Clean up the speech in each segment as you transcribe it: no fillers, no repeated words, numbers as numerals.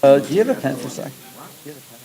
Do you have a pen for a sec? Do you have a pen?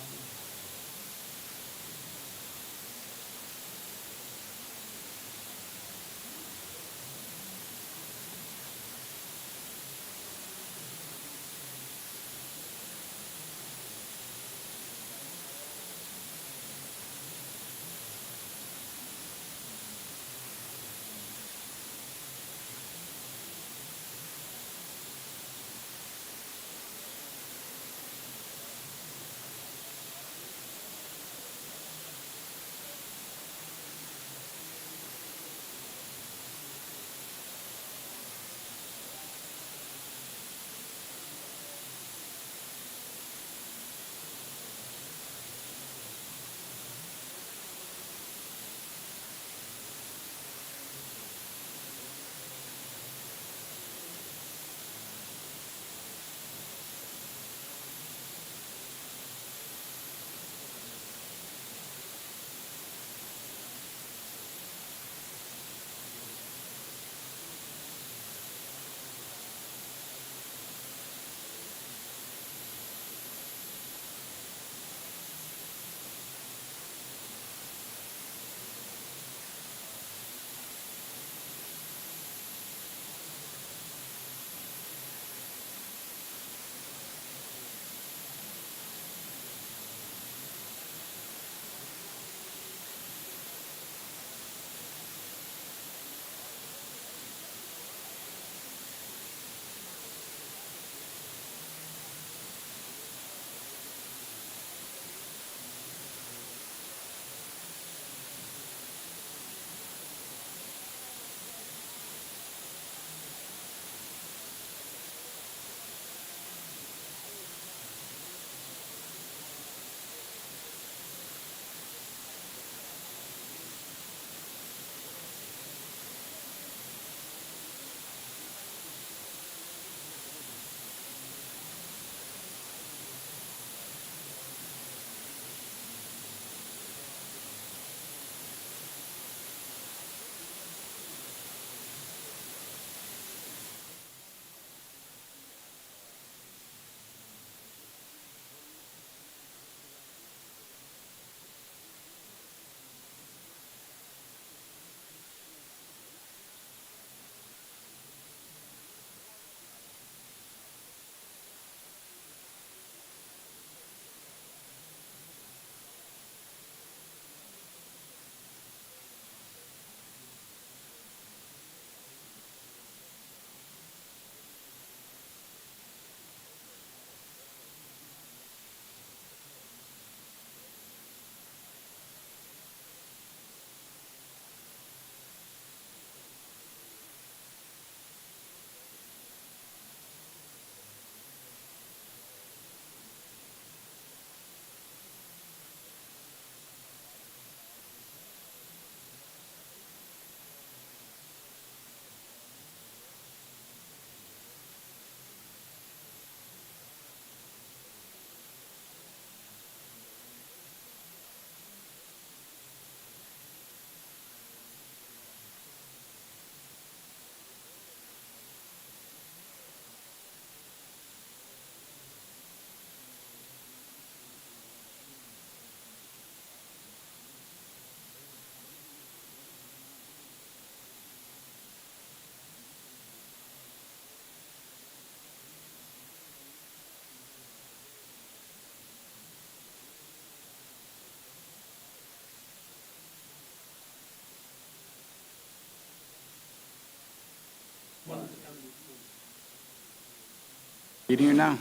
Meeting you now.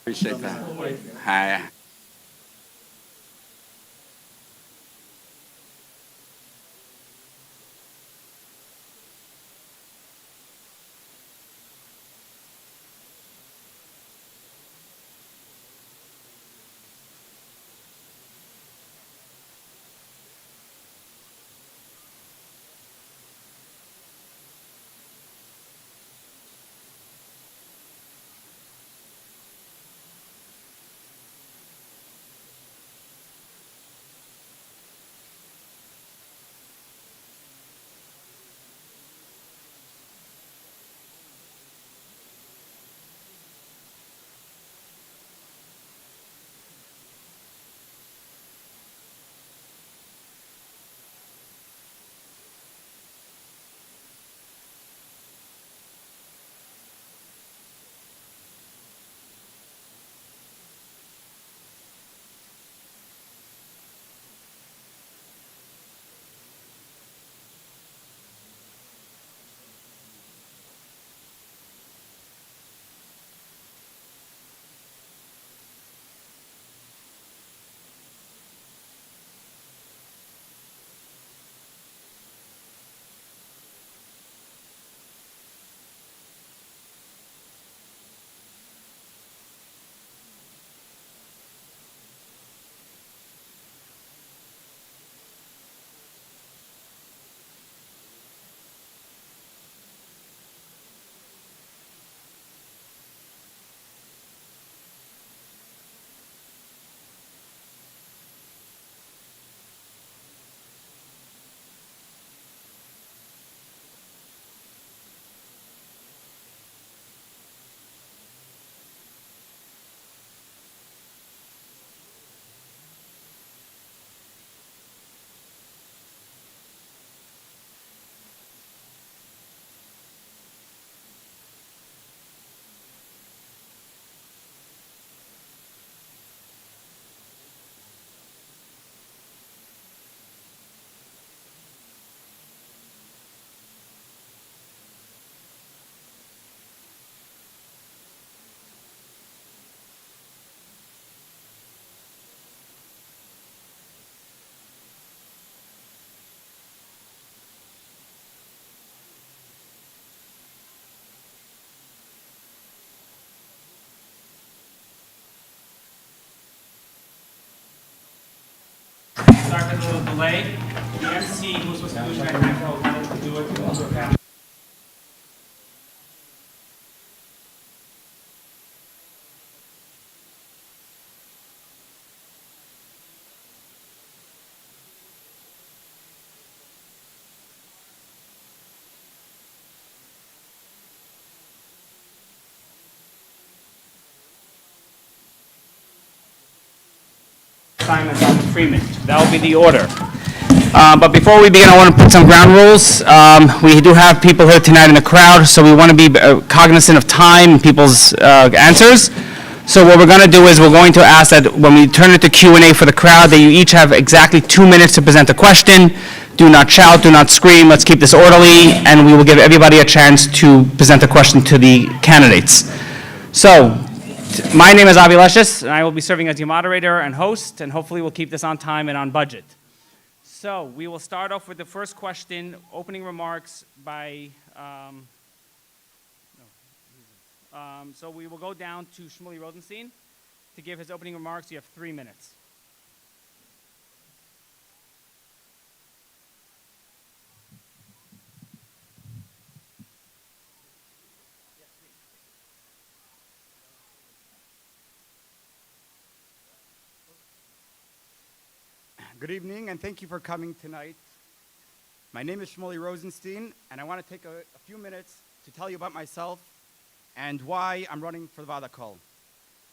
Appreciate that. Hi. a little delay. The MC who's supposed to do it at Hakohol wanted to do it over a family. Simon Freeman. That will be the order. But before we begin, I want to put some ground rules. We do have people here tonight in the crowd, so we want to be cognizant of time and people's answers. So what we're going to do is we're going to ask that when we turn it to Q&A for the crowd, that you each have exactly 2 minutes to present a question. Do not shout, do not scream. Let's keep this orderly, and we will give everybody a chance to present a question to the candidates. So, my name is Avi Leshis, and I will be serving as your moderator and host, and hopefully we'll keep this on time and on budget. So we will start off with the first question, opening remarks by, so we will go down to Shmuley Rosenstein to give his opening remarks. You have 3 minutes. Good evening, and thank you for coming tonight. My name is Shmuley Rosenstein, and I want to take a few minutes to tell you about myself and why I'm running for the Vaad Hakohol.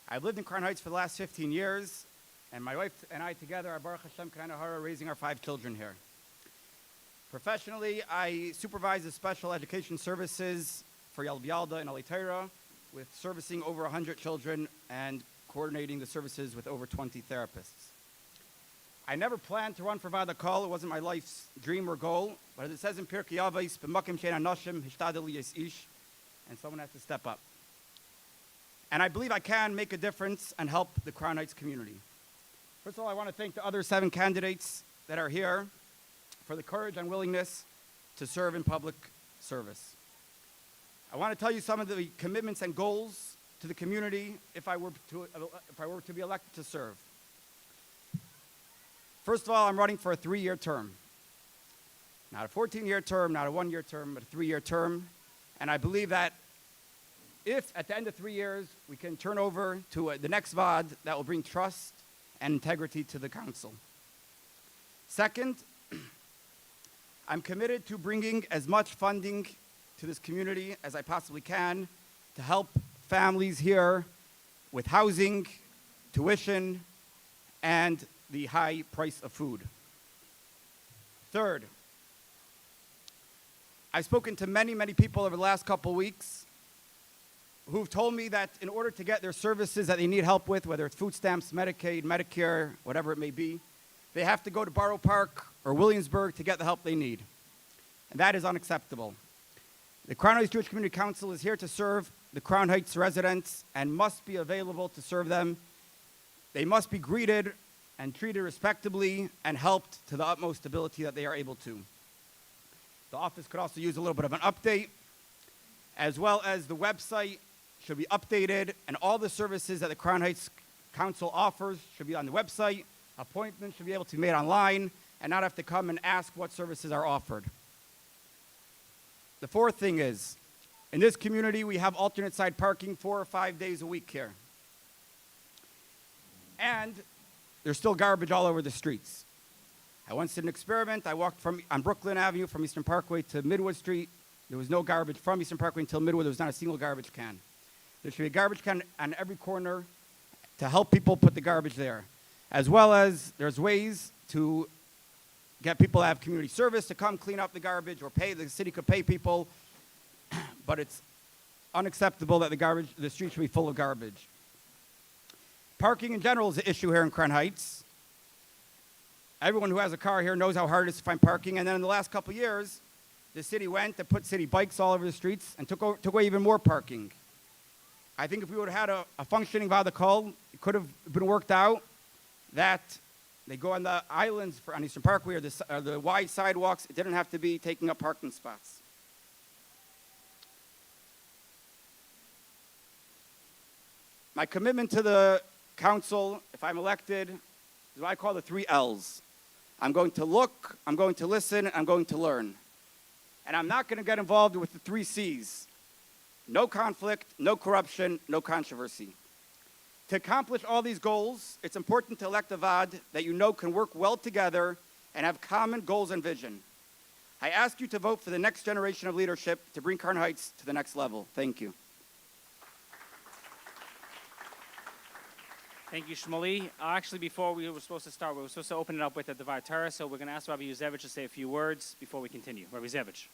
I've lived in Crown Heights for the last 15 years, and my wife and I together are Baruch Hashem Kanana Hara, raising our 5 children here. Professionally, I supervise the special education services for Yalda Yalda and Ali Torah, with servicing over 100 children and coordinating the services with over 20 therapists. I never planned to run for Vaad Hakohol. It wasn't my life's dream or goal. But as it says in Pirkei Avos, "B'makom she'ein hanoshim hishtadel yes ish," and someone has to step up. And I believe I can make a difference and help the Crown Heights community. First of all, I want to thank the other 7 candidates that are here for the courage and willingness to serve in public service. I want to tell you some of the commitments and goals to the community if I were to be elected to serve. First of all, I'm running for a 3-year term. Not a 14-year term, not a 1-year term, but a 3-year term. And I believe that if at the end of 3 years we can turn over to the next Vaad, that will bring trust and integrity to the council. Second, I'm committed to bringing as much funding to this community as I possibly can to help families here with housing, tuition, and the high price of food. Third, I've spoken to many, many people over the last couple weeks who've told me that in order to get their services that they need help with, whether it's food stamps, Medicaid, Medicare, whatever it may be, they have to go to Borough Park or Williamsburg to get the help they need. And that is unacceptable. The Crown Heights Jewish Community Council is here to serve the Crown Heights residents and must be available to serve them. They must be greeted and treated respectably and helped to the utmost ability that they are able to. The office could also use a little bit of an update, as well as the website should be updated, and all the services that the Crown Heights Council offers should be on the website. Appointments should be able to be made online and not have to come and ask what services are offered. The fourth thing is, in this community, we have alternate side parking 4 or 5 days a week here. And there's still garbage all over the streets. I once did an experiment. I walked on Brooklyn Avenue from Eastern Parkway to Midwood Street. There was no garbage from Eastern Parkway until Midwood. There was not a single garbage can. There should be a garbage can on every corner to help people put the garbage there. As well as there's ways to get people to have community service to come clean up the garbage, or the city could pay people, but it's unacceptable that the street should be full of garbage. Parking in general is an issue here in Crown Heights. Everyone who has a car here knows how hard it is to find parking. And then in the last couple of years, the city went and put city bikes all over the streets and took away even more parking. I think if we would have had a functioning Vaad Hakohol, it could have been worked out that they go on the islands on Eastern Parkway or the wide sidewalks. It didn't have to be taking up parking spots. My commitment to the council, if I'm elected, is what I call the 3 L's. I'm going to look, I'm going to listen, I'm going to learn. And I'm not going to get involved with the 3 C's. No conflict, no corruption, no controversy. To accomplish all these goals, it's important to elect a Vaad that you know can work well together and have common goals and vision. I ask you to vote for the next generation of leadership to bring Kearny Heights to the next level. Thank you. Thank you, Shmuley. Actually, before we were supposed to start, we were supposed to open it up with the Devar Torah, so we're going to ask Rabbi Yuzevich to say a few words before we continue. Rabbi Yuzevich.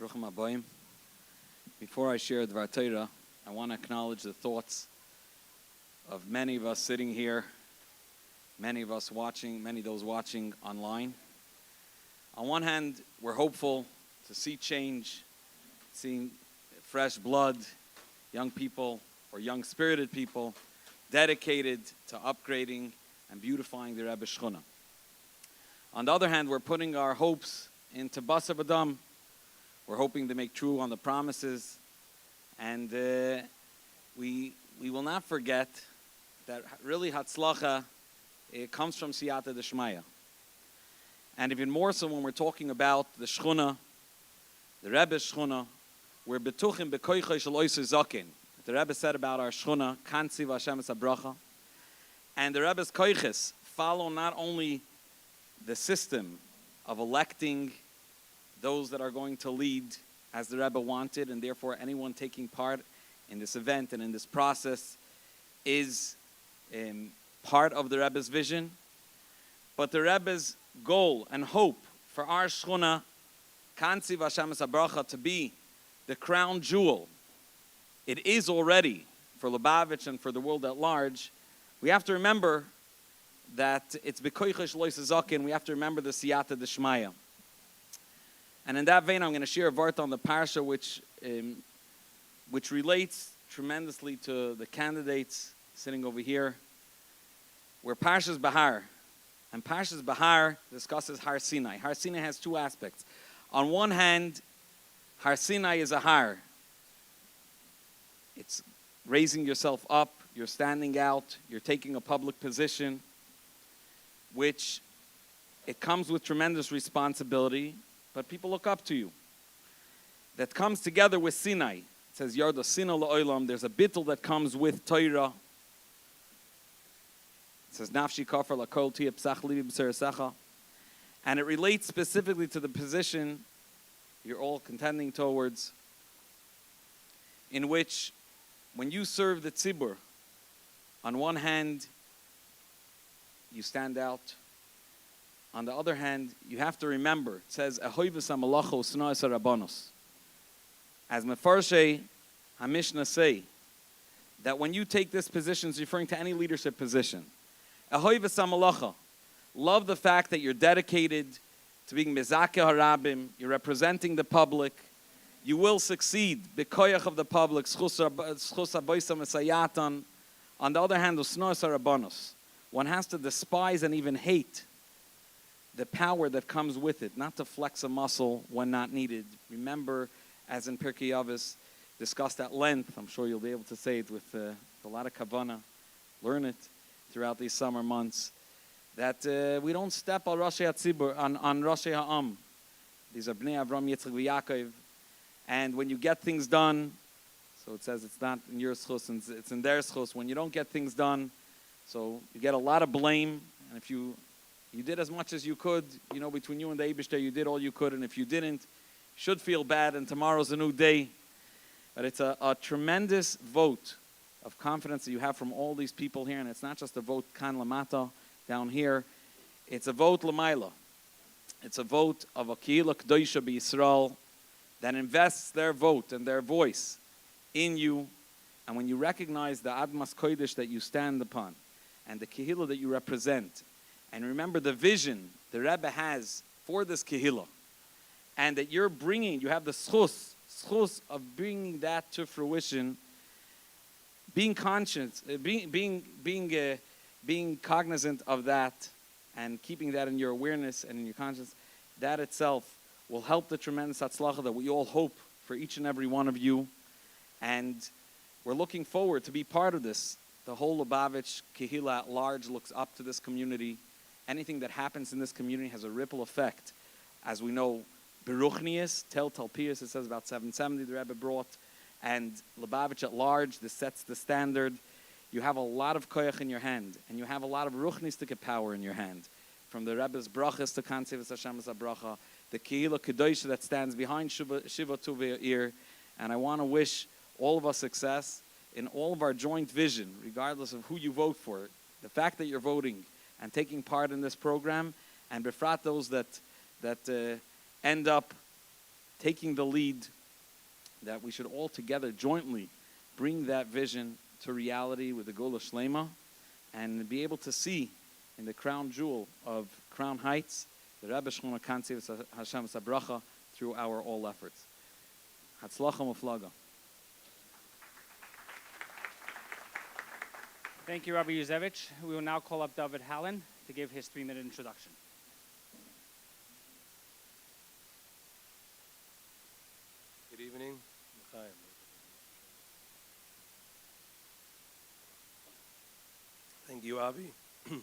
Bruchim Habayim. Before I share Devar Torah, I want to acknowledge the thoughts of many of us sitting here, many of us watching, many of those watching online. On one hand, we're hopeful to see change, seeing fresh blood, young people or young spirited people dedicated to upgrading and beautifying the Rebbe Shchuna. On the other hand, we're putting our hopes into Basar B'dam. We're hoping to make true on the promises, and we will not forget that really Hatzlacha, it comes from Siyata D'Shmaya. And even more so when we're talking about the Shchuna, the Rebbe's Shchuna, we're betuchim bekoichai shel oiser zaken. The Rebbe said about our Shchuna, Kansi v'Hashem es habracha. And the Rebbe's koiches follow not only the system of electing those that are going to lead as the Rebbe wanted, and therefore anyone taking part in this event and in this process is part of the Rebbe's vision. But the Rebbe's goal and hope for our Shchuna, Kansi v'Hashem es habracha, to be the crown jewel, it is already for Lubavitch and for the world at large. We have to remember that it's B'koichesh lois zaken. We have to remember the Siyata D'Shmaya. And in that vein, I'm going to share a vart on the parsha which relates tremendously to the candidates sitting over here. We're Parshas Bahar. And Parshas Bahar discusses Har Sinai. Har Sinai has 2 aspects. On one hand, Har Sinai is a har. It's raising yourself up, you're standing out, you're taking a public position, which it comes with tremendous responsibility, but people look up to you. That comes together with Sinai. It says, Yarda Sina La'olam, there's a bittul that comes with Torah. It says, Nafshi kafar lakol tiyeh psach livi b'serasecha. And it relates specifically to the position you're all contending towards, in which when you serve the tzibur, on one hand, you stand out. On the other hand, you have to remember, it says, Ahoivus ha-malacha u'sna'is ha-rabbanos. As Mefarshei HaMishnah say, that when you take this position, it's referring to any leadership position. Ahoivus ha-malacha, love the fact that you're dedicated to being mezakeh harabim, you're representing the public, you will succeed, b'koyach of the public, schus ha-boisa mesayatan. On the other hand, u'sna'is ha-rabbanos, one has to despise and even hate the power that comes with it, not to flex a muscle when not needed. Remember, as in Pirkei Avos, discussed at length, I'm sure you'll be able to say it with a lot of kavanah, learn it throughout these summer months, that we don't step on Roshei HaTzibur, on Roshei HaAm. These are Bnei Avram, Yitzchak, Yaakov. And when you get things done, so it says it's not in your schus, it's in their schus. When you don't get things done, so you get a lot of blame. And if you did as much as you could, you know, between you and the Eibishter, you did all you could. And if you didn't, you should feel bad, and tomorrow's a new day. But it's a tremendous vote of confidence that you have from all these people here. And it's not just a vote kan lamata down here. It's a vote lamaila. It's a vote of a kehila k'doisha b'Yisrael that invests their vote and their voice in you. And when you recognize the admas kodesh that you stand upon and the kehila that you represent, and remember the vision the Rebbe has for this kehila, and that you're bringing, you have the schus of bringing that to fruition, being conscious, being cognizant of that, and keeping that in your awareness and in your conscience, that itself will help the tremendous hatzlacha that we all hope for each and every one of you. And we're looking forward to be part of this. The whole Lubavitch Kehila at large looks up to this community. Anything that happens in this community has a ripple effect. As we know, Beruchnius, Tel Talpius, it says about 770 the Rebbe brought, and Lubavitch at large, this sets the standard. You have a lot of koyach in your hand, and you have a lot of ruchnistic power in your hand. From the Rebbe's brachas to Kansevis Hashem Bracha, the Kehila Kedosha that stands behind Shiva Tuvei. And I want to wish all of us success in all of our joint vision, regardless of who you vote for. The fact that you're voting and taking part in this program, and befrat those that end up taking the lead, that we should all together jointly bring that vision to reality with the Gola Shlema and be able to see in the crown jewel of Crown Heights the Rebbe Shchona Kansev Hashem Sabracha through our all efforts. Hatzlacha Muflaga. Thank you, Rabbi Yuzevich. We will now call up David Hallen to give his 3-minute introduction. Good evening. Thank you, Avi. I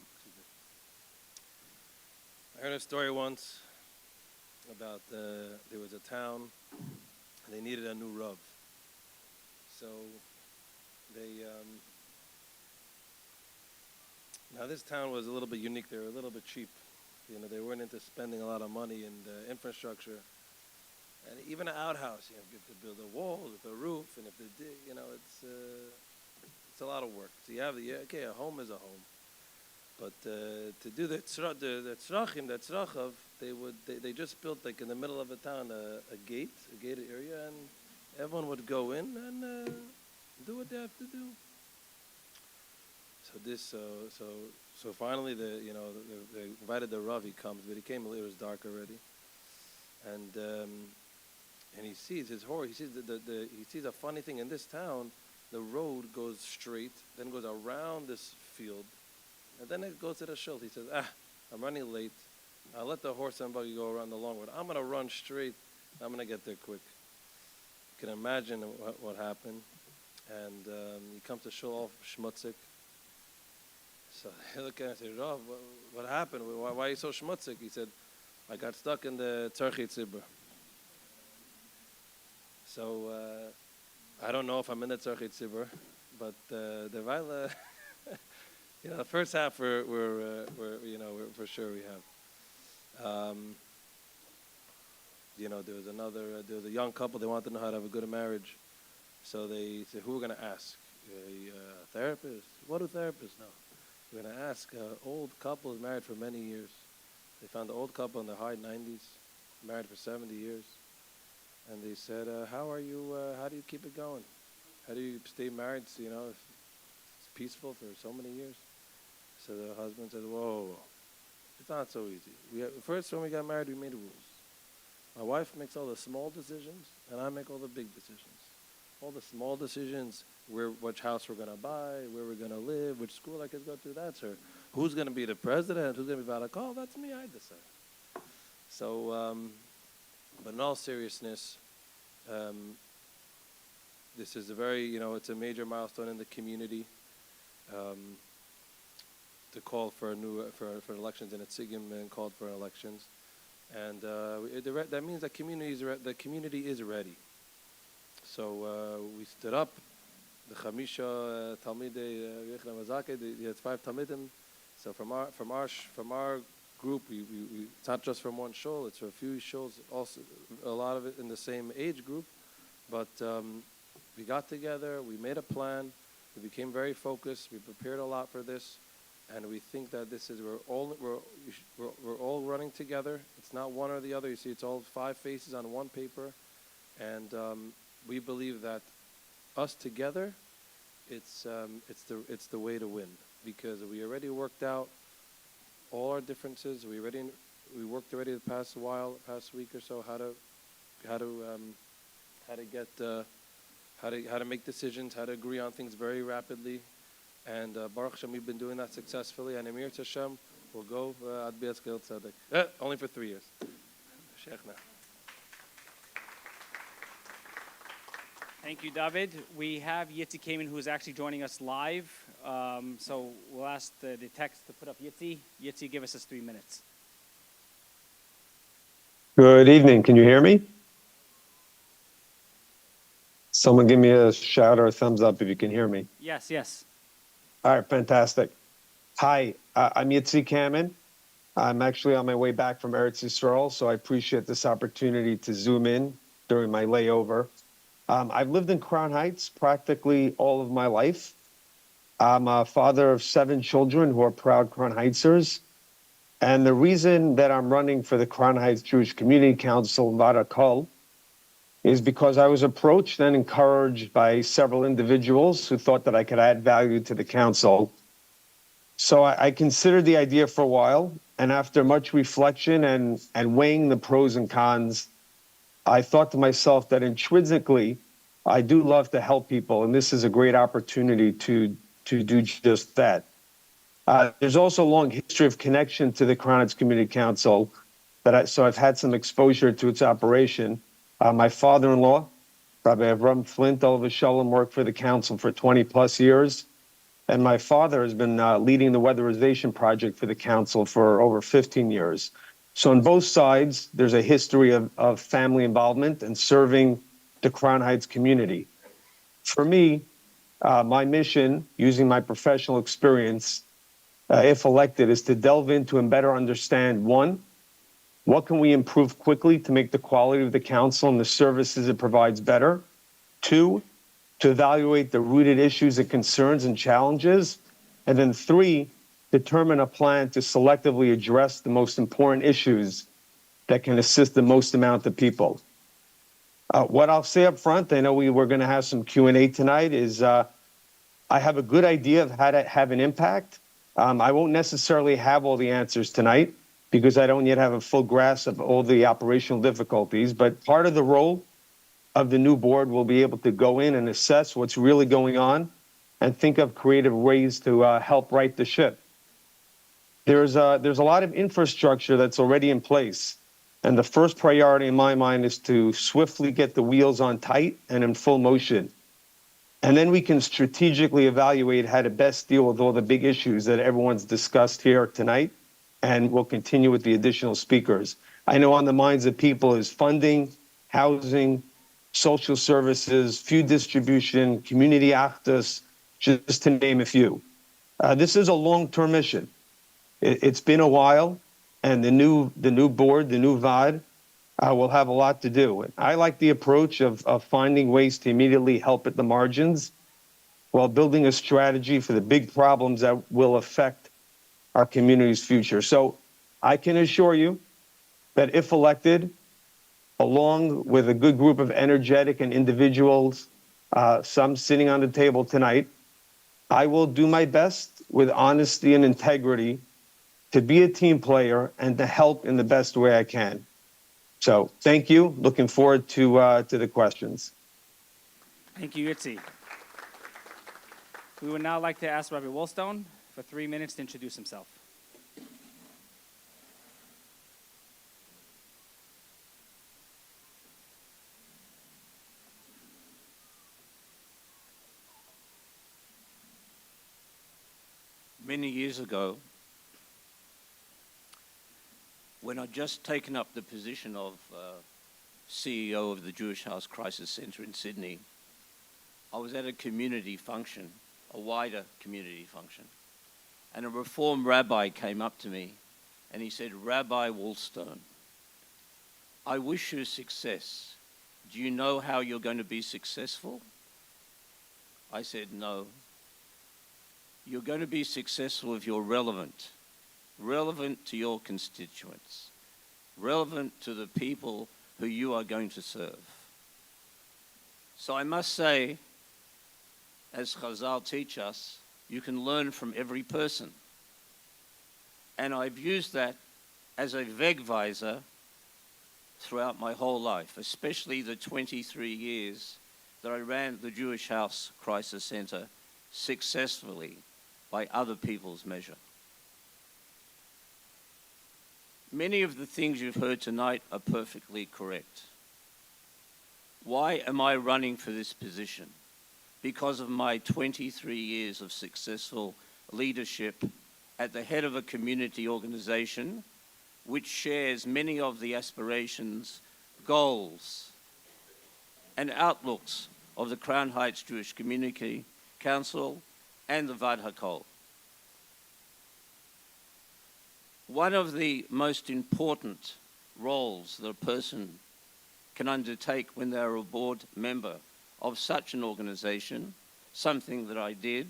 heard a story once about there was a town and they needed a new Rav. So they now this town was a little bit unique. They were a little bit cheap. You know, they weren't into spending a lot of money in infrastructure. And even an outhouse, you know, you have to build a wall with a roof, and if they dig, you know, it's a lot of work. So you have a home is a home, but to do the tzrachim, the tzrachav, they just built like in the middle of a town a gated area, and everyone would go in and do what they have to do. So finally they invited the Rav. He comes, but he came. It was dark already, and he sees his horror. He sees he sees a funny thing in this town. The road goes straight, then goes around this field, and then it goes to the shul. He says, I'm running late. I'll let the horse and buggy go around the long road. I'm going to run straight. I'm going to get there quick. You can imagine what happened. And he comes to shul all schmutzig. So they look at him and say, Rav, what happened? Why are you so schmutzig? He said, I got stuck in the CHJCC. So I don't know if I'm in the CHJCC, but the Vaila, the first half we're for sure we have. There was a young couple. They wanted to know how to have a good marriage, so they said, "Who are we going to ask? A therapist? What do therapists know? We're going to ask an old couple who's married for many years. They found an old couple in their high 90s, married for 70 years, and they said, "How are you? How do you keep it going? How do you stay married? So, it's peaceful for so many years." So the husband said, "Whoa, it's not so easy. First, when we got married, we made rules. My wife makes all the small decisions, and I make all the big decisions. All the small decisions, which house we're going to buy, where we're going to live, which school our kids go to, that's her. Who's going to be the president, who's going to be Vaad, that's me, I decide." So, but in all seriousness, this is a very, it's a major milestone in the community to call for for elections, and it's Sigim and called for elections. And that means that the community is ready. So we stood up. The Chamisha Talmidei Yechna Mazake, it's 5 Talmidim. So from our group, we it's not just from one shul. It's from a few shuls. Also, a lot of it in the same age group. But we got together. We made a plan. We became very focused. We prepared a lot for this. And we think that we're all running together. It's not one or the other. You see, it's all 5 faces on one paper, and we believe that us together, it's the way to win, because we already worked out all our differences. We worked already the past week or so how to make decisions, how to agree on things very rapidly. And Baruch Hashem, we've been doing that successfully. And Emir Hashem will go Ad Be'ez Kil Tzedek. Only for 3 years. Sheikhna. Thank you, David. We have Yitzi Kamen, who is actually joining us live. So we'll ask the text to put up Yitzi. Yitzi, give us his 3 minutes. Good evening. Can you hear me? Someone give me a shout or a thumbs up if you can hear me. Yes, yes. All right, fantastic. Hi, I'm Yitzi Kamen. I'm actually on my way back from Eretz Yisrael, so I appreciate this opportunity to zoom in during my layover. I've lived in Crown Heights practically all of my life. I'm a father of 7 children who are proud Crown Heightsers. And the reason that I'm running for the Crown Heights Jewish Community Council, Vaad Hakohol, is because I was approached and encouraged by several individuals who thought that I could add value to the council. So I considered the idea for a while, and after much reflection and weighing the pros and cons, I thought to myself that intrinsically, I do love to help people, and this is a great opportunity to do just that. There's also a long history of connection to the Crown Heights Community Council, so I've had some exposure to its operation. My father-in-law, Rabbi Avram Flint, Olav Shalom, worked for the council for 20 plus years. And my father has been leading the weatherization project for the council for over 15 years. So on both sides, there's a history of family involvement and serving the Crown Heights community. For me, my mission, using my professional experience, if elected, is to delve into and better understand, one, what can we improve quickly to make the quality of the council and the services it provides better? 2, to evaluate the rooted issues and concerns and challenges. And then 3, determine a plan to selectively address the most important issues that can assist the most amount of people. What I'll say up front, I know we're going to have some Q&A tonight, is I have a good idea of how to have an impact. I won't necessarily have all the answers tonight because I don't yet have a full grasp of all the operational difficulties, but part of the role of the new board will be able to go in and assess what's really going on and think of creative ways to help right the ship. There's a lot of infrastructure that's already in place. And the first priority in my mind is to swiftly get the wheels on tight and in full motion. And then we can strategically evaluate how to best deal with all the big issues that everyone's discussed here tonight. And we'll continue with the additional speakers. I know on the minds of people is funding, housing, social services, food distribution, community actus, just to name a few. This is a long-term mission. It's been a while, and the new board, the new Vaad, will have a lot to do. And I like the approach of finding ways to immediately help at the margins while building a strategy for the big problems that will affect our community's future. So I can assure you that if elected, along with a good group of energetic and individuals, some sitting on the table tonight, I will do my best with honesty and integrity to be a team player and to help in the best way I can. So thank you. Looking forward to the questions. Thank you, Yitzi. We would now like to ask Rabbi Wollstone for 3 minutes to introduce himself. Many years ago, when I'd just taken up the position of CEO of the Jewish House Crisis Center in Sydney, I was at a community function, a wider community function, and a Reform rabbi came up to me and he said, "Rabbi Wollstone, I wish you success. Do you know how you're going to be successful?" I said, "No. You're going to be successful if you're relevant to your constituents, relevant to the people who you are going to serve." So I must say, as Chazal teach us, you can learn from every person. And I've used that as a Wegweiser throughout my whole life, especially the 23 years that I ran the Jewish House Crisis Center successfully by other people's measure. Many of the things you've heard tonight are perfectly correct. Why am I running for this position? Because of my 23 years of successful leadership at the head of a community organization which shares many of the aspirations, goals, and outlooks of the Crown Heights Jewish Community Council and the Vaad Hakohol. One of the most important roles that a person can undertake when they are a board member of such an organization, something that I did,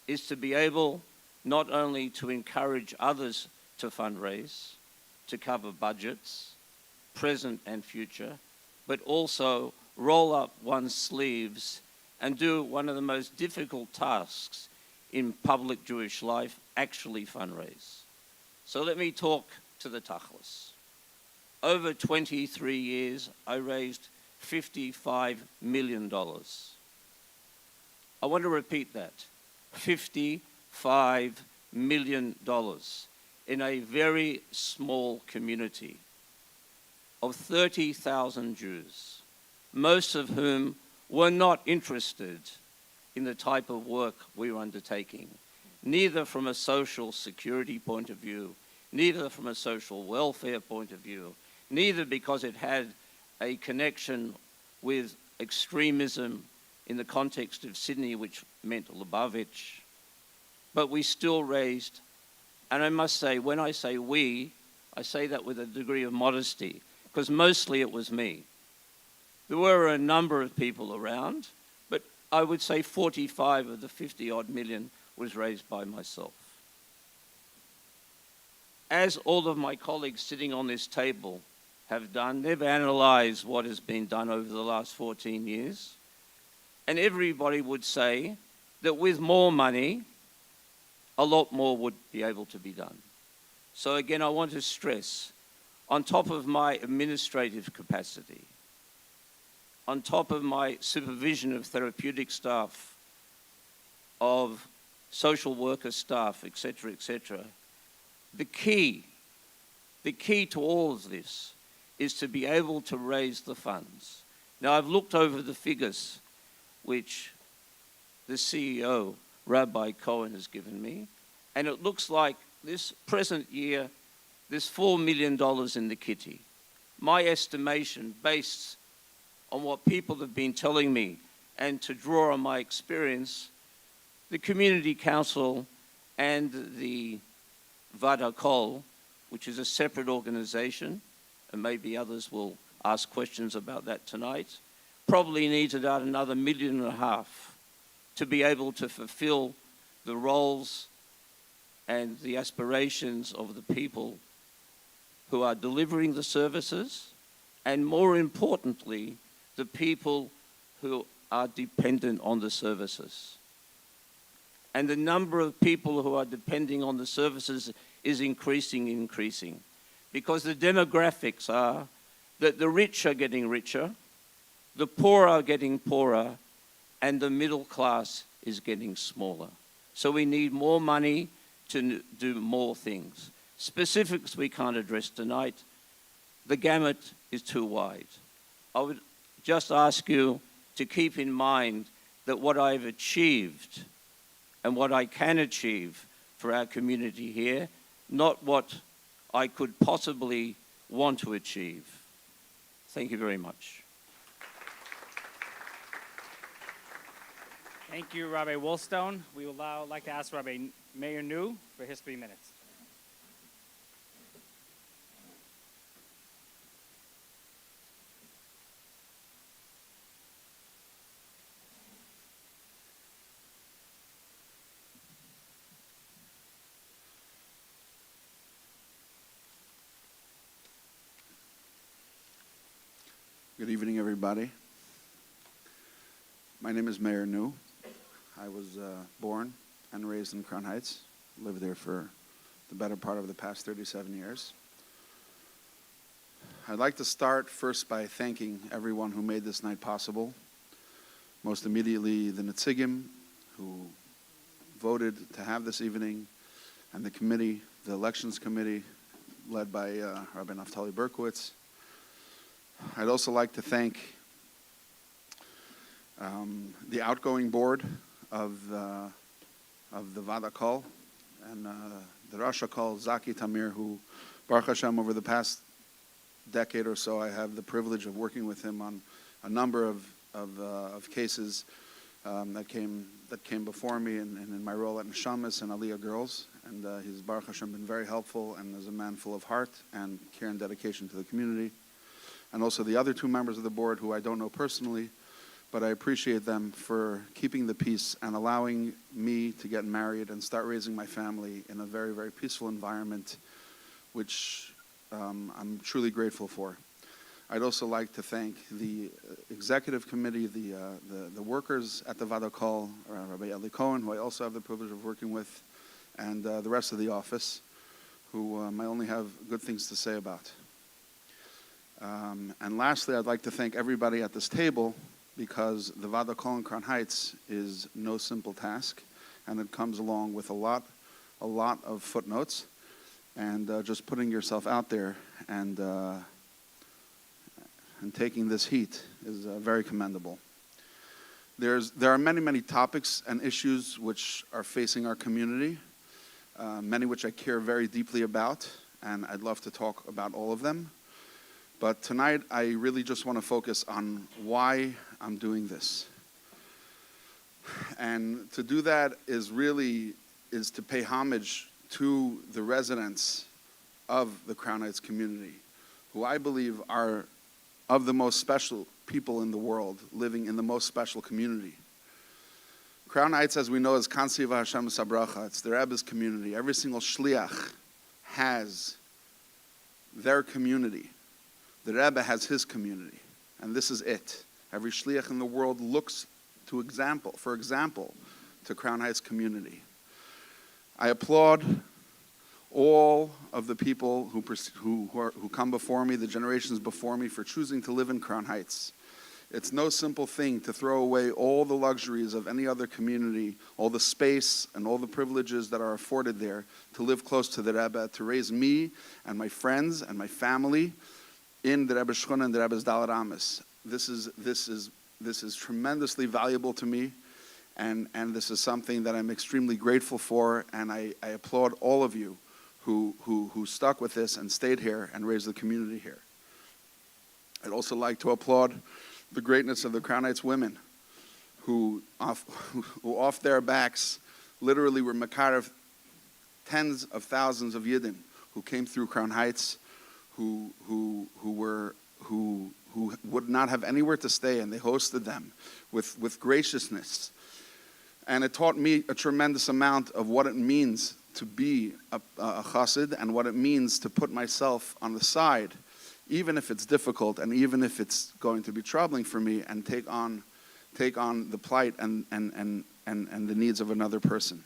is to be able not only to encourage others to fundraise, to cover budgets, present and future, but also roll up one's sleeves and do one of the most difficult tasks in public Jewish life, actually fundraise. So let me talk to the tachlis. Over 23 years, I raised $55 million. I want to repeat that. $55 million in a very small community of 30,000 Jews, most of whom were not interested in the type of work we were undertaking, neither from a social security point of view, neither from a social welfare point of view, neither because it had a connection with extremism in the context of Sydney, which meant Lubavitch. But we still raised, and I must say, when I say we, I say that with a degree of modesty, because mostly it was me. There were a number of people around, but I would say 45 of the 50-odd million was raised by myself. As all of my colleagues sitting on this table have done, they've analyzed what has been done over the last 14 years, and everybody would say that with more money, a lot more would be able to be done. So again, I want to stress, on top of my administrative capacity, on top of my supervision of therapeutic staff, of social worker staff, etc., the key to all of this is to be able to raise the funds. Now, I've looked over the figures which the CEO, Rabbi Cohen, has given me, and it looks like this present year, there's $4 million in the kitty. My estimation, based on what people have been telling me, and to draw on my experience, the Community Council and the Vaad Hakohol, which is a separate organization, and maybe others will ask questions about that tonight, probably needs about another $1.5 million to be able to fulfill the roles and the aspirations of the people who are delivering the services, and more importantly, the people who are dependent on the services. And the number of people who are depending on the services is increasing, because the demographics are that the rich are getting richer, the poor are getting poorer, and the middle class is getting smaller. So we need more money to do more things. Specifics we can't address tonight. The gamut is too wide. I would just ask you to keep in mind that what I've achieved and what I can achieve for our community here, not what I could possibly want to achieve. Thank you very much. Thank you, Rabbi Woolstone. We would now like to ask Rabbi Meir Nu for his 3 minutes. Good evening, everybody. My name is Meir Nu. I was born and raised in Crown Heights. Lived there for the better part of the past 37 years. I'd like to start first by thanking everyone who made this night possible. Most immediately the Netzigim, who voted to have this evening, and the committee, the elections committee, led by Rabbi Naftali Berkowitz. I'd also like to thank the outgoing board of the Vaad Hakohol and the Rosh Hakohol, Zaki Tamir, who, Baruch Hashem, over the past decade or so, I have the privilege of working with him on a number of cases that came before me and in my role at Neshamas and Aliyah Girls. And he's, Baruch Hashem, been very helpful and is a man full of heart and care and dedication to the community. And also the other two members of the board who I don't know personally, but I appreciate them for keeping the peace and allowing me to get married and start raising my family in a very, very peaceful environment, which I'm truly grateful for. I'd also like to thank the executive committee, the workers at the Vaad Hakohol, Rabbi Eli Cohen, who I also have the privilege of working with, and the rest of the office, who I only have good things to say about. And lastly, I'd like to thank everybody at this table, because the Vaad Hakohol in Crown Heights is no simple task, and it comes along with a lot of footnotes, and just putting yourself out there and taking this heat is very commendable. There are many topics and issues which are facing our community, many which I care very deeply about, and I'd love to talk about all of them. But tonight, I really just want to focus on why I'm doing this. And to do that is to pay homage to the residents of the Crown Heights community, who I believe are of the most special people in the world, living in the most special community. Crown Heights, as we know, is Kansi V'Hashem Sabracha. It's the Rebbe's community. Every single shliach has their community. The Rebbe has his community, and this is it. Every shliach in the world looks for example, to Crown Heights community. I applaud all of the people who come before me, the generations before me, for choosing to live in Crown Heights. It's no simple thing to throw away all the luxuries of any other community, all the space and all the privileges that are afforded there, to live close to the Rebbe, to raise me and my friends and my family in the Rebbe's Shchuna and the Rebbe's Dalet Amis. This is tremendously valuable to me, and this is something that I'm extremely grateful for, and I applaud all of you who stuck with this and stayed here and raised the community here. I'd also like to applaud the greatness of the Crown Heights women, who off their backs literally were makarev tens of thousands of Yidden who came through Crown Heights, who would not have anywhere to stay, and they hosted them with graciousness. And it taught me a tremendous amount of what it means to be a chassid, and what it means to put myself on the side, even if it's difficult and even if it's going to be troubling for me, and take on the plight and the needs of another person.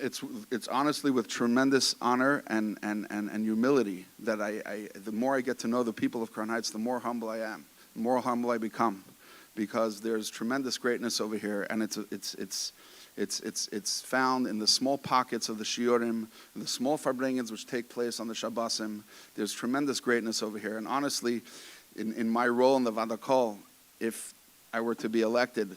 It's honestly with tremendous honor and humility that the more I get to know the people of Crown Heights, the more humble I am, the more humble I become, because there's tremendous greatness over here, and it's found in the small pockets of the shiurim, the small farbrengens which take place on the Shabbosim. There's tremendous greatness over here, and honestly, in my role in the Vaad Hakohol, if I were to be elected,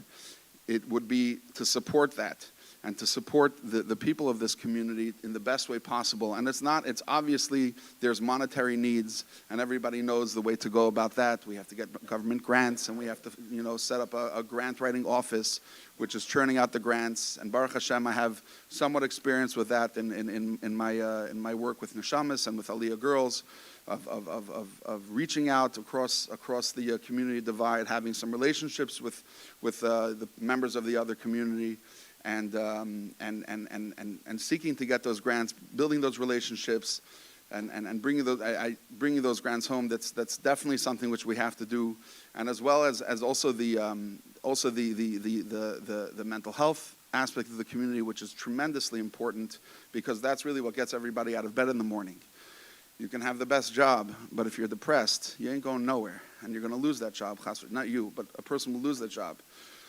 it would be to support that, and to support the people of this community in the best way possible. And it's obviously, there's monetary needs, and everybody knows the way to go about that. We have to get government grants, and we have to, set up a grant writing office, which is churning out the grants. And Baruch Hashem, I have somewhat experience with that in my work with Neshamas and with Aliyah Girls, of reaching out across the community divide, having some relationships with the members of the other community, and seeking to get those grants, building those relationships, and bringing those grants home. That's definitely something which we have to do, and as well as also the mental health aspect of the community, which is tremendously important, because that's really what gets everybody out of bed in the morning. You can have the best job, but if you're depressed, you ain't going nowhere, and you're going to lose that job. Not you, but a person will lose that job.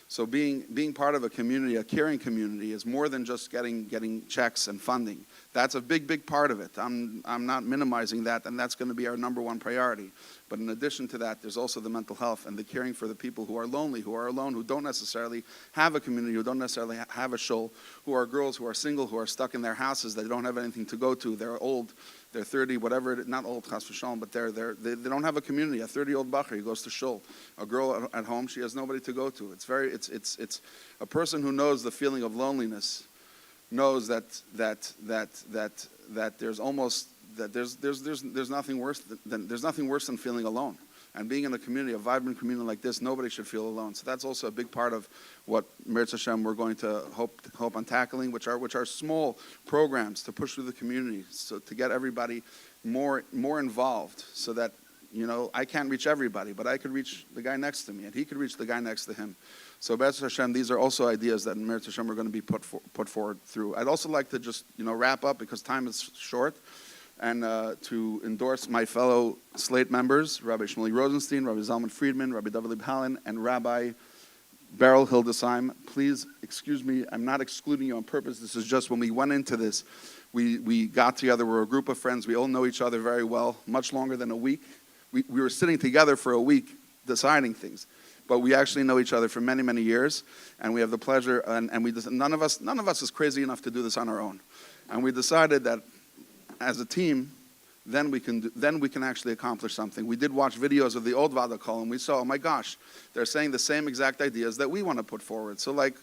So being part of a community, a caring community, is more than just getting checks and funding. That's a big, big part of it. I'm not minimizing that, and that's going to be our number one priority. But in addition to that, there's also the mental health and the caring for the people who are lonely, who are alone, who don't necessarily have a community, who don't necessarily have a shul, who are girls who are single, who are stuck in their houses, they don't have anything to go to, they're old, they're 30, whatever, not old, chas v'shalom, but they don't have a community. A 30-year-old bacher, he goes to shul. A girl at home, she has nobody to go to. It's a person who knows the feeling of loneliness, knows that there's nothing worse than feeling alone. And being in a community, a vibrant community like this, nobody should feel alone. So that's also a big part of what Meretz Hashem we're going to hope on tackling, which are small programs to push through the community, so to get everybody more involved, so that, you know, I can't reach everybody, but I could reach the guy next to me, and he could reach the guy next to him. So Meretz Hashem, these are also ideas that in Meretz Hashem are going to be put forward through. I'd also like to just, you know, wrap up because time is short, and to endorse my fellow Slate members, Rabbi Shmuley Rosenstein, Rabbi Zalman Friedman, Rabbi David Liebhallen, and Rabbi Beryl Hildesheim. Please excuse me, I'm not excluding you on purpose. This is just when we went into this, we got together, we're a group of friends, we all know each other very well, much longer than a week. We were sitting together for a week deciding things. But we actually know each other for many, many years, and we have the pleasure, and none of us is crazy enough to do this on our own. And we decided that as a team, then we can actually accomplish something. We did watch videos of the old Vaad Hakohol, and we saw, oh my gosh, they're saying the same exact ideas that we want to put forward. So like,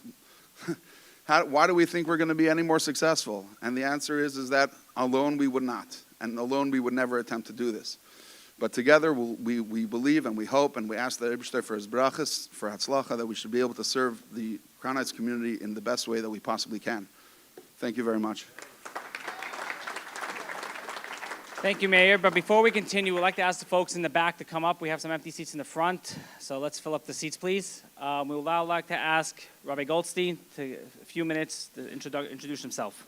why do we think we're going to be any more successful? And the answer is that alone we would not, and alone we would never attempt to do this. But together, we believe and we hope and we ask the Eibishter for his brachas, for Hatzlacha, that we should be able to serve the Crown Heights community in the best way that we possibly can. Thank you very much. Thank you, Mayor. But before we continue, we'd like to ask the folks in the back to come up. We have some empty seats in the front, so let's fill up the seats, please. We would now like to ask Rabbi Goldstein to a few minutes to introduce himself.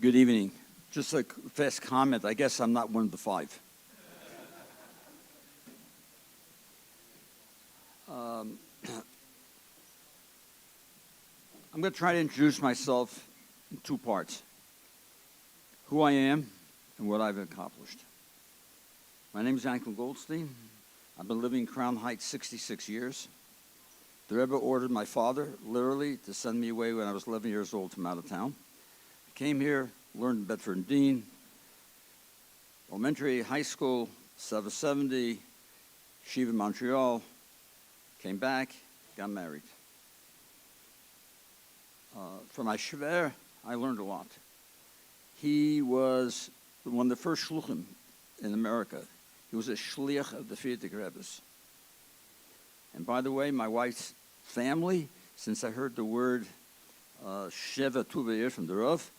Good evening. Just a fast comment. I guess I'm not one of the five. I'm going to try to introduce myself in two parts. Who I am and what I've accomplished. My name is Yankel Goldstein. I've been living in Crown Heights 66 years. The Rebbe ordered my father, literally, to send me away when I was 11 years old from out of town. I came here, learned in Bedford and Dean, elementary, high school, 770, Shiva Montreal, came back, got married. From my shver, I learned a lot. He was one of the first shluchim in America. He was a shliach of the Frierdiker Rebbe's. And by the way, my wife's family, since I heard the word Sheva Tuva from the Rav,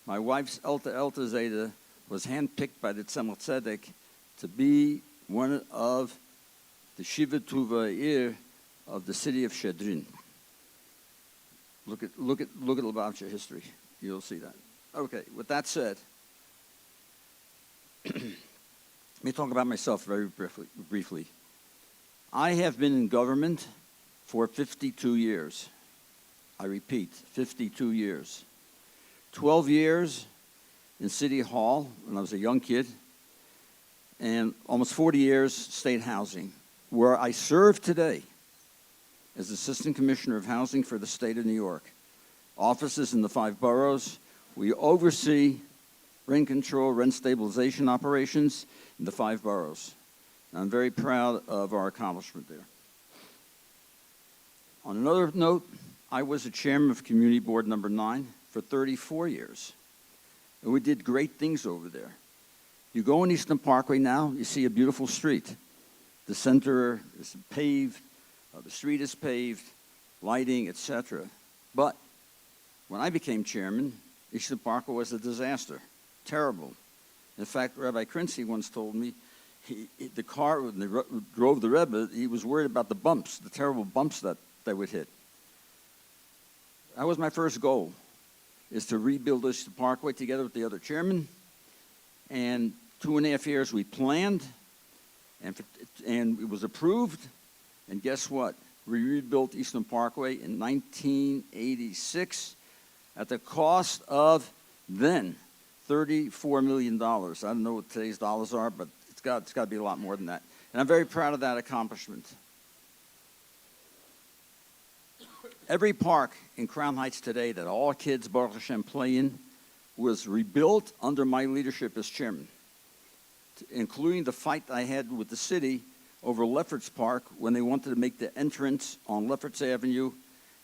my wife's Elta Zayda was handpicked by the Tzemach Tzedek to be one of the Shiva Tuva of the city of Shedrin. Look at Lubavitcher history. You'll see that. Okay, with that said, let me talk about myself very briefly. I have been in government for 52 years. I repeat, 52 years. 12 years in City Hall when I was a young kid, and almost 40 years state housing, where I serve today as Assistant Commissioner of Housing for the state of New York. Offices in the 5 boroughs. We oversee rent control, rent stabilization operations in the 5 boroughs. And I'm very proud of our accomplishment there. On another note, I was a chairman of Community Board number 9 for 34 years. And we did great things over there. You go on Eastern Parkway now, you see a beautiful street. The center is paved, the street is paved, lighting, etc. But when I became chairman, Eastern Parkway was a disaster, terrible. In fact, Rabbi Krinsky once told me, the car, when they drove the Rebbe, he was worried about the bumps, the terrible bumps that they would hit. That was my first goal, is to rebuild Eastern Parkway together with the other chairman and 2.5 years we planned, and it was approved. And guess what? We rebuilt Eastern Parkway in 1986 at the cost of then $34 million. I don't know what today's dollars are, but it's got to be a lot more than that. And I'm very proud of that accomplishment. Every park in Crown Heights today that all kids, Baruch Hashem, play in was rebuilt under my leadership as chairman, including the fight I had with the city over Lefferts Park when they wanted to make the entrance on Lefferts Avenue.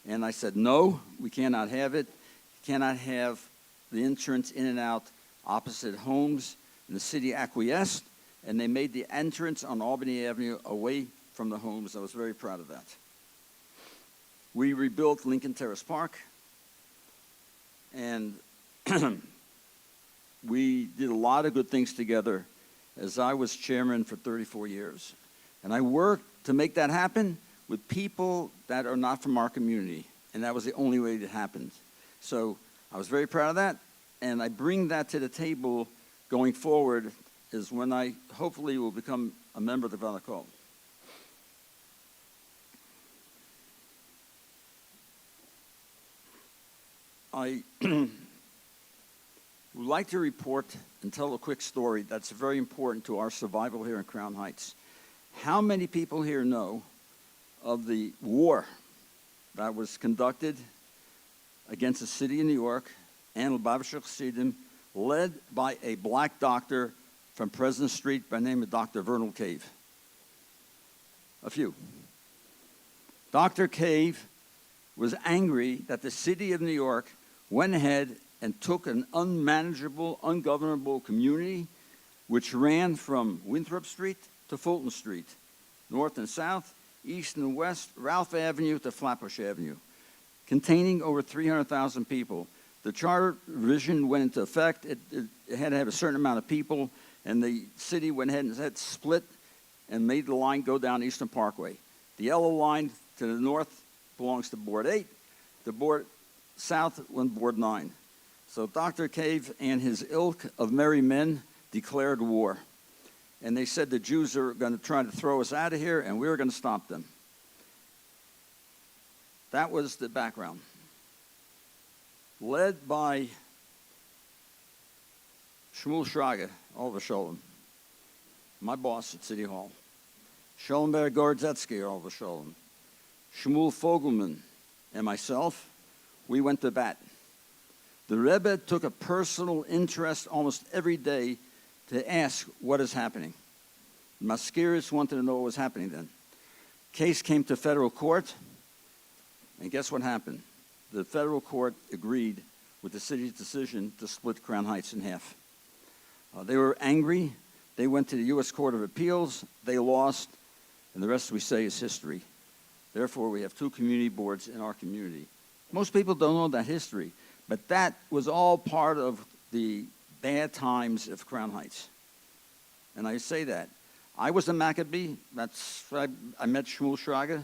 And I said, no, we cannot have it. Cannot have the entrance in and out opposite homes. And the city acquiesced, and they made the entrance on Albany Avenue away from the homes. I was very proud of that. We rebuilt Lincoln Terrace Park, and we did a lot of good things together as I was chairman for 34 years. And I worked to make that happen with people that are not from our community, and that was the only way it happened. So I was very proud of that, and I bring that to the table going forward is when I hopefully will become a member of the Vaad. I would like to report and tell a quick story that's very important to our survival here in Crown Heights. How many people here know of the war that was conducted against the city of New York and Lubavitcher Chassidim, led by a black doctor from President Street by the name of Dr. Vernal Cave? A few. Dr. Cave was angry that the city of New York went ahead and took an unmanageable, ungovernable community which ran from Winthrop Street to Fulton Street, north and south, east and west, Ralph Avenue to Flatbush Avenue, containing over 300,000 people. The charter revision went into effect. It had to have a certain amount of people, and the city went ahead and had split and made the line go down Eastern Parkway. The yellow line to the north belongs to Board 8. The Board South went Board 9. So Dr. Cave and his ilk of merry men declared war. And they said the Jews are going to try to throw us out of here, and we were going to stop them. That was the background. Led by Shmuel Shraga, Oliver Sholem, my boss at City Hall, Schellenberg Gordzetsky, Oliver Sholem, Shmuel Fogelman, and myself, we went to bat. The Rebbe took a personal interest almost every day to ask what is happening. The Maskiris wanted to know what was happening then. Case came to federal court, and guess what happened? The federal court agreed with the city's decision to split Crown Heights in half. They were angry. They went to the U.S. Court of Appeals. They lost, and the rest we say is history. Therefore, we have 2 community boards in our community. Most people don't know that history, but that was all part of the bad times of Crown Heights. And I say that. I was a Maccabee. That's I met Shmuel Shraga.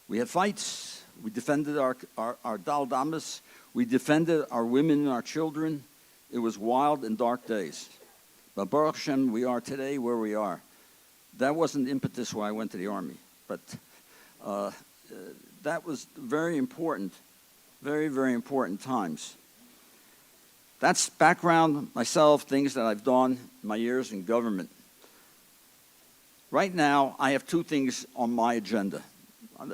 We had fights. We defended our Dal Damas. We defended our women and our children. It was wild and dark days. But Baruch Hashem, we are today where we are. That wasn't the impetus why I went to the Army. But that was very important, very, very important times. That's background, myself, things that I've done in my years in government. Right now, I have 2 things on my agenda.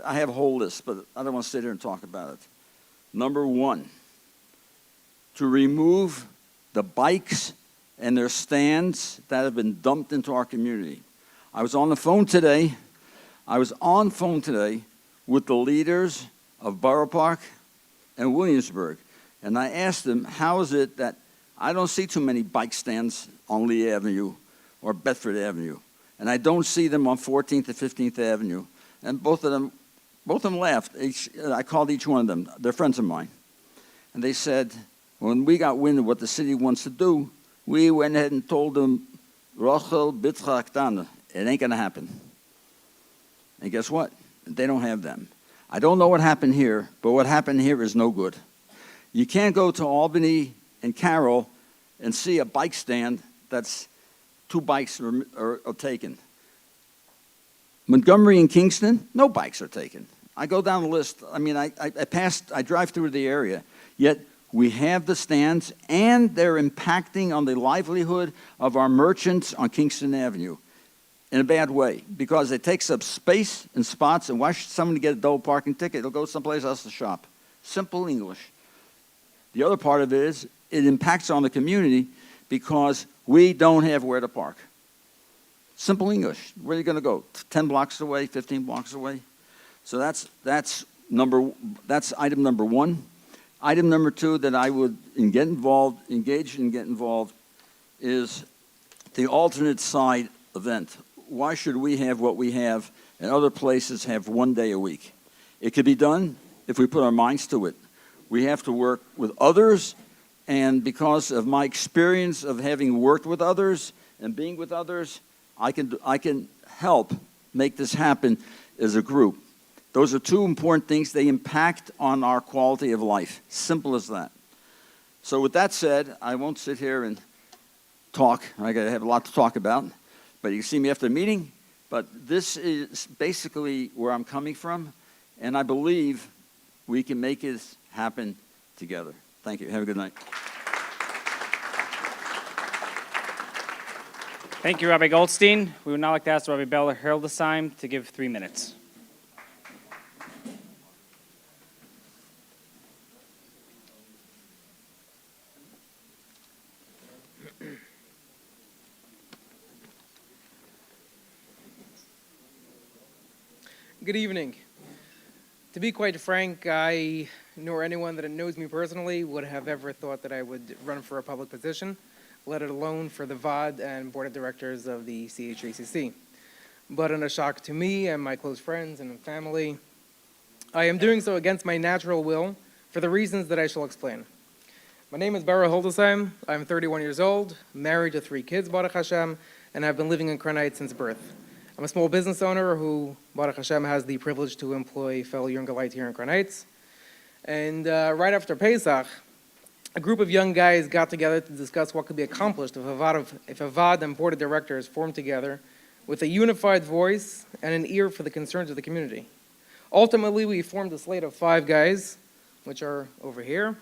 I have a whole list, but I don't want to sit here and talk about it. Number 1, to remove the bikes and their stands that have been dumped into our community. I was on the phone today. With the leaders of Borough Park and Williamsburg. And I asked them, how is it that I don't see too many bike stands on Lee Avenue or Bedford Avenue? And I don't see them on 14th and 15th Avenue. And both of them laughed. I called each one of them. They're friends of mine. And they said, when we got wind of what the city wants to do, we went ahead and told them, Rochel Bitra Ktana. It ain't going to happen. And guess what? They don't have them. I don't know what happened here, but what happened here is no good. You can't go to Albany and Carroll and see a bike stand that's 2 bikes are taken. Montgomery and Kingston, no bikes are taken. I go down the list. I mean, I drive through the area, yet we have the stands, and they're impacting on the livelihood of our merchants on Kingston Avenue in a bad way, because it takes up space and spots, and why should somebody get a double parking ticket? They'll go someplace else to shop. Simple English. The other part of it is it impacts on the community because we don't have where to park. Simple English. Where are you going to go? 10 blocks away, 15 blocks away? So that's item number 1. Item number 2 that I would engage and get involved is the alternate side event. Why should we have what we have and other places have 1 day a week? It could be done if we put our minds to it. We have to work with others, and because of my experience of having worked with others and being with others, I can help make this happen as a group. Those are 2 important things. They impact on our quality of life. Simple as that. So with that said, I won't sit here and talk. I have a lot to talk about, but you can see me after the meeting. But this is basically where I'm coming from, and I believe we can make it happen together. Thank you. Have a good night. Thank you, Rabbi Goldstein. We would now like to ask Rabbi Beller Hildesheim to give 3 minutes. Good evening. To be quite frank, I, nor anyone that knows me personally, would have ever thought that I would run for a public position, let alone for the Vaad and Board of Directors of the CHJCC. But in a shock to me and my close friends and family, I am doing so against my natural will for the reasons that I shall explain. My name is Beryl Hildesheim. I'm 31 years old, married to 3 kids, Baruch Hashem, and I've been living in Crown Heights since birth. I'm a small business owner who, Baruch Hashem, has the privilege to employ fellow younger light here in Crown Heights. And right after Pesach, a group of young guys got together to discuss what could be accomplished if a Vaad and Board of Directors formed together with a unified voice and an ear for the concerns of the community. Ultimately, we formed a slate of 5 guys, which are over here,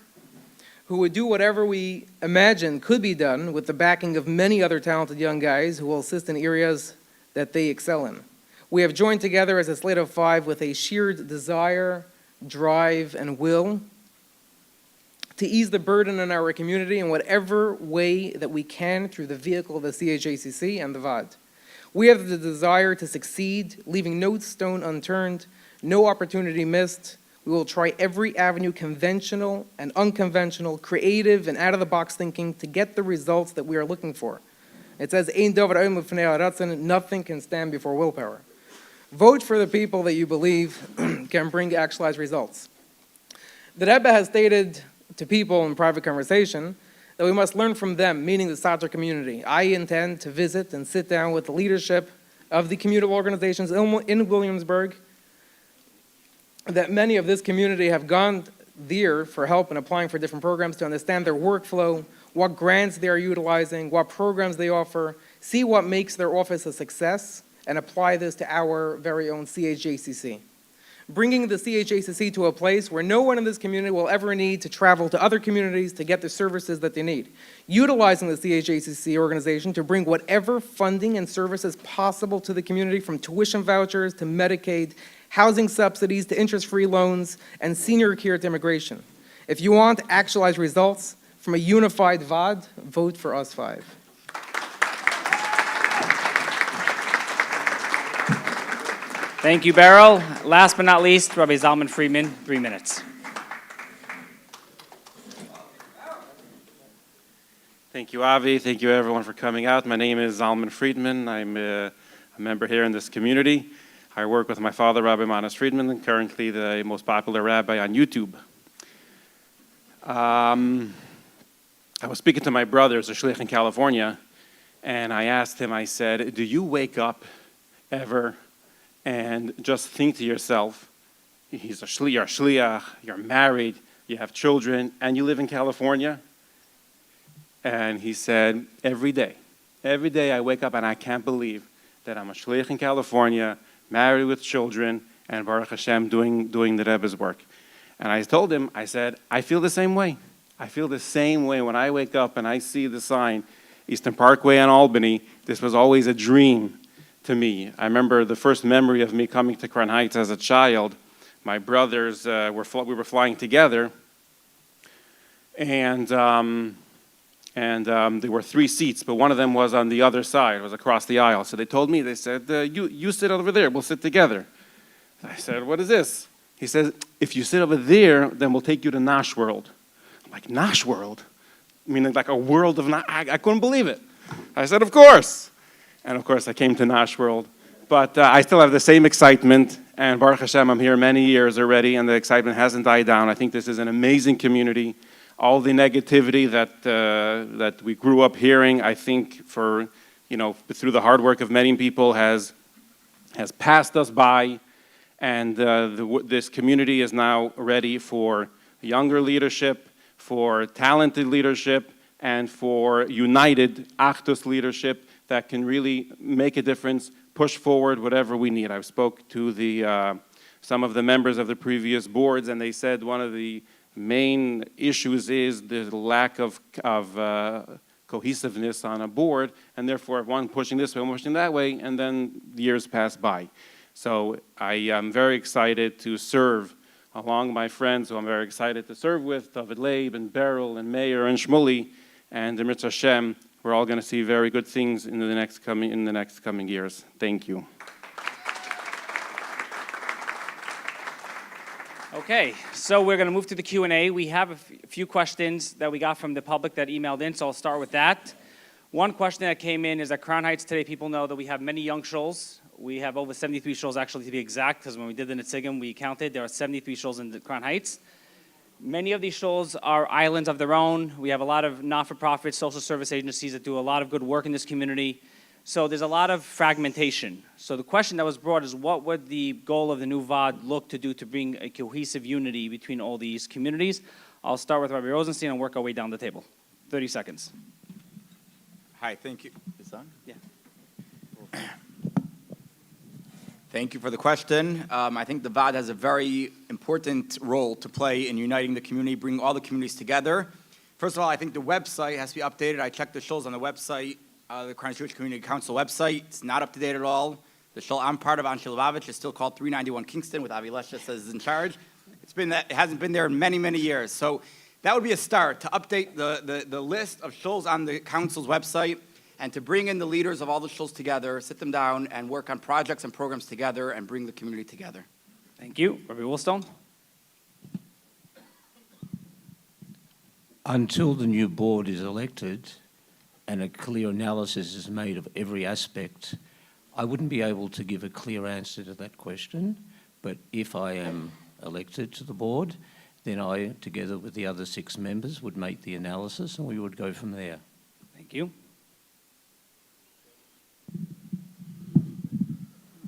who would do whatever we imagine could be done with the backing of many other talented young guys who will assist in areas that they excel in. We have joined together as a slate of 5 with a shared desire, drive, and will to ease the burden in our community in whatever way that we can through the vehicle of the CHJCC and the Vaad. We have the desire to succeed, leaving no stone unturned, no opportunity missed. We will try every avenue, conventional and unconventional, creative and out-of-the-box thinking, to get the results that we are looking for. It says, "Ein davar oim lefnei haratzon," nothing can stand before willpower. Vote for the people that you believe can bring actualized results. The Rebbe has stated to people in private conversation that we must learn from them, meaning the Sater community. I intend to visit and sit down with the leadership of the communal organizations in Williamsburg, that many of this community have gone there for help in applying for different programs, to understand their workflow, what grants they are utilizing, what programs they offer, see what makes their office a success, and apply this to our very own CHJCC. Bringing the CHJCC to a place where no one in this community will ever need to travel to other communities to get the services that they need. Utilizing the CHJCC organization to bring whatever funding and services possible to the community, from tuition vouchers to Medicaid, housing subsidies to interest-free loans, and senior care to immigration. If you want actualized results from a unified Vaad, vote for us 5. Thank you, Beryl. Last but not least, Rabbi Zalman Friedman, 3 minutes. Thank you, Avi. Thank you, everyone, for coming out. My name is Zalman Friedman. I'm a member here in this community. I work with my father, Rabbi Manas Friedman, currently the most popular rabbi on YouTube. I was speaking to my brother, as a shliach in California, and I asked him, I said, do you wake up ever and just think to yourself, you're a shliach, you're married, you have children, and you live in California? And he said, every day. Every day I wake up and I can't believe that I'm a shliach in California, married with children, and Baruch Hashem doing the Rebbe's work. And I told him, I said, I feel the same way. I feel the same way when I wake up and I see the sign, Eastern Parkway in Albany. This was always a dream to me. I remember the first memory of me coming to Crown Heights as a child. My brothers, we were flying together, and there were 3 seats, but one of them was on the other side, was across the aisle. So they told me, they said, you sit over there, we'll sit together. I said, what is this? He says, if you sit over there, then we'll take you to Nash World. I'm like, Nash World? Meaning like a world of, I couldn't believe it. I said, of course. And of course, I came to Nash World. But I still have the same excitement, and Baruch Hashem, I'm here many years already, and the excitement hasn't died down. I think this is an amazing community. All the negativity that we grew up hearing, I think through the hard work of many people has passed us by, and this community is now ready for younger leadership, for talented leadership, and for united Achdus leadership that can really make a difference, push forward whatever we need. I spoke to some of the members of the previous boards, and they said one of the main issues is the lack of cohesiveness on a board, and therefore one pushing this way, one pushing that way, and then years pass by. So I am very excited to serve along my friends who I'm very excited to serve with, David Leib and Beryl and Meir and Shmuley, and Emir Hashem. We're all going to see very good things in the next coming years. Thank you. Okay, so we're going to move to the Q&A. We have a few questions that we got from the public that emailed in, so I'll start with that. One question that came in is at Crown Heights today, people know that we have many young shuls. We have over 73 shuls, actually, to be exact, because when we did the Nitzigim, we counted. There are 73 shuls in the Crown Heights. Many of these shuls are islands of their own. We have a lot of not-for-profit social service agencies that do a lot of good work in this community. So there's a lot of fragmentation. So the question that was brought is, what would the goal of the new Vaad look to do to bring a cohesive unity between all these communities? I'll start with Rabbi Rosenstein and work our way down the table. 30 seconds. Hi, thank you. Is on? Yeah. Thank you for the question. I think the Vaad has a very important role to play in uniting the community, bringing all the communities together. First of all, I think the website has to be updated. I checked the shuls on the website, the Crown Jewish Community Council website. It's not up to date at all. The shul I'm part of, Anshe Lubavitch, is still called 391 Kingston, with Avi Leshes as in charge. It hasn't been there in many, many years. So that would be a start, to update the list of shuls on the council's website, and to bring in the leaders of all the shuls together, sit them down, and work on projects and programs together, and bring the community together. Thank you. Rabbi Woolstone? Until the new board is elected and a clear analysis is made of every aspect, I wouldn't be able to give a clear answer to that question. But if I am elected to the board, then I, together with the other 6 members, would make the analysis and we would go from there. Thank you.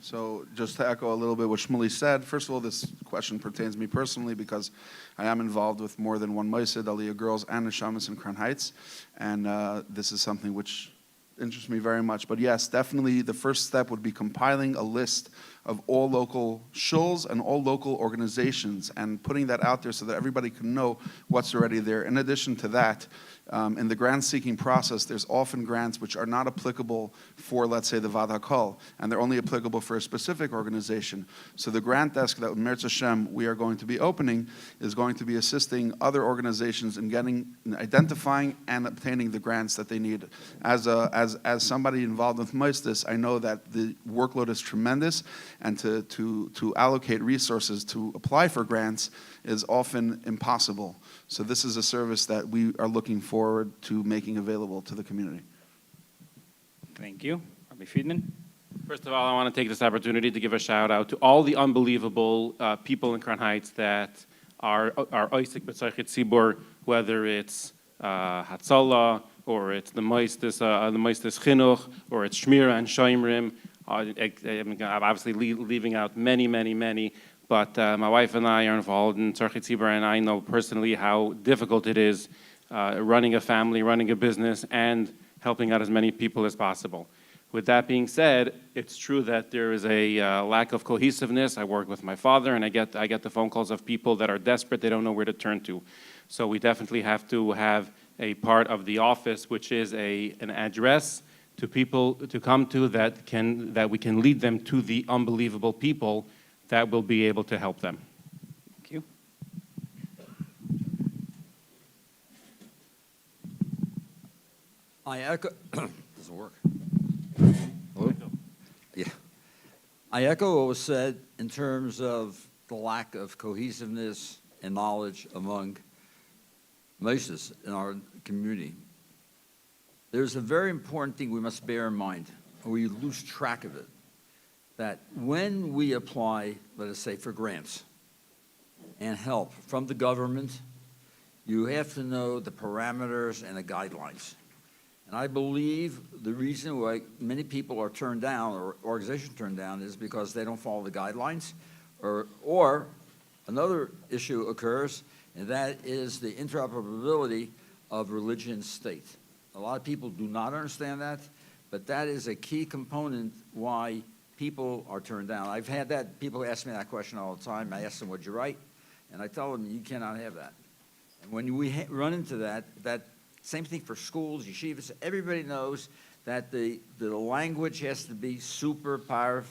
So just to echo a little bit what Shmuley said, first of all, this question pertains to me personally because I am involved with more than one Moised, Aliyah Girls, and Neshamas in Crown Heights, and this is something which interests me very much. But yes, definitely the first step would be compiling a list of all local shuls and all local organizations and putting that out there so that everybody can know what's already there. In addition to that, in the grant-seeking process, there's often grants which are not applicable for, let's say, the Vaad Hakohol, and they're only applicable for a specific organization. So the grant desk that with Meretz Hashem we are going to be opening is going to be assisting other organizations in identifying and obtaining the grants that they need. As somebody involved with Moistus, I know that the workload is tremendous, and to allocate resources to apply for grants is often impossible. So this is a service that we are looking forward to making available to the community. Thank you. Rabbi Friedman? First of all, I want to take this opportunity to give a shout out to all the unbelievable people in Crown Heights that are Oisik B'Tzarchit Tzibur, whether it's Hatzalah, or it's the Moistus Chinuch, or it's Shmira and Shoimrim. I'm obviously leaving out many, but my wife and I are involved in Tzarchit Tzibur, and I know personally how difficult it is running a family, running a business, and helping out as many people as possible. With that being said, it's true that there is a lack of cohesiveness. I work with my father, and I get the phone calls of people that are desperate. They don't know where to turn to. So we definitely have to have a part of the office, which is an address to people to come to that we can lead them to the unbelievable people that will be able to help them. Thank you. I echo, doesn't work. Hello? Yeah. I echo what was said in terms of the lack of cohesiveness and knowledge among Moses in our community. There's a very important thing we must bear in mind, or we lose track of it, that when we apply, let us say, for grants and help from the government, you have to know the parameters and the guidelines. And I believe the reason why many people are turned down or organizations turned down is because they don't follow the guidelines, or another issue occurs, and that is the interoperability of religion and state. A lot of people do not understand that, but that is a key component why people are turned down. I've had that, people ask me that question all the time. I ask them, what'd you write? And I tell them, you cannot have that. And when we run into that same thing for schools, yeshivas, everybody knows that the language has to be super powerful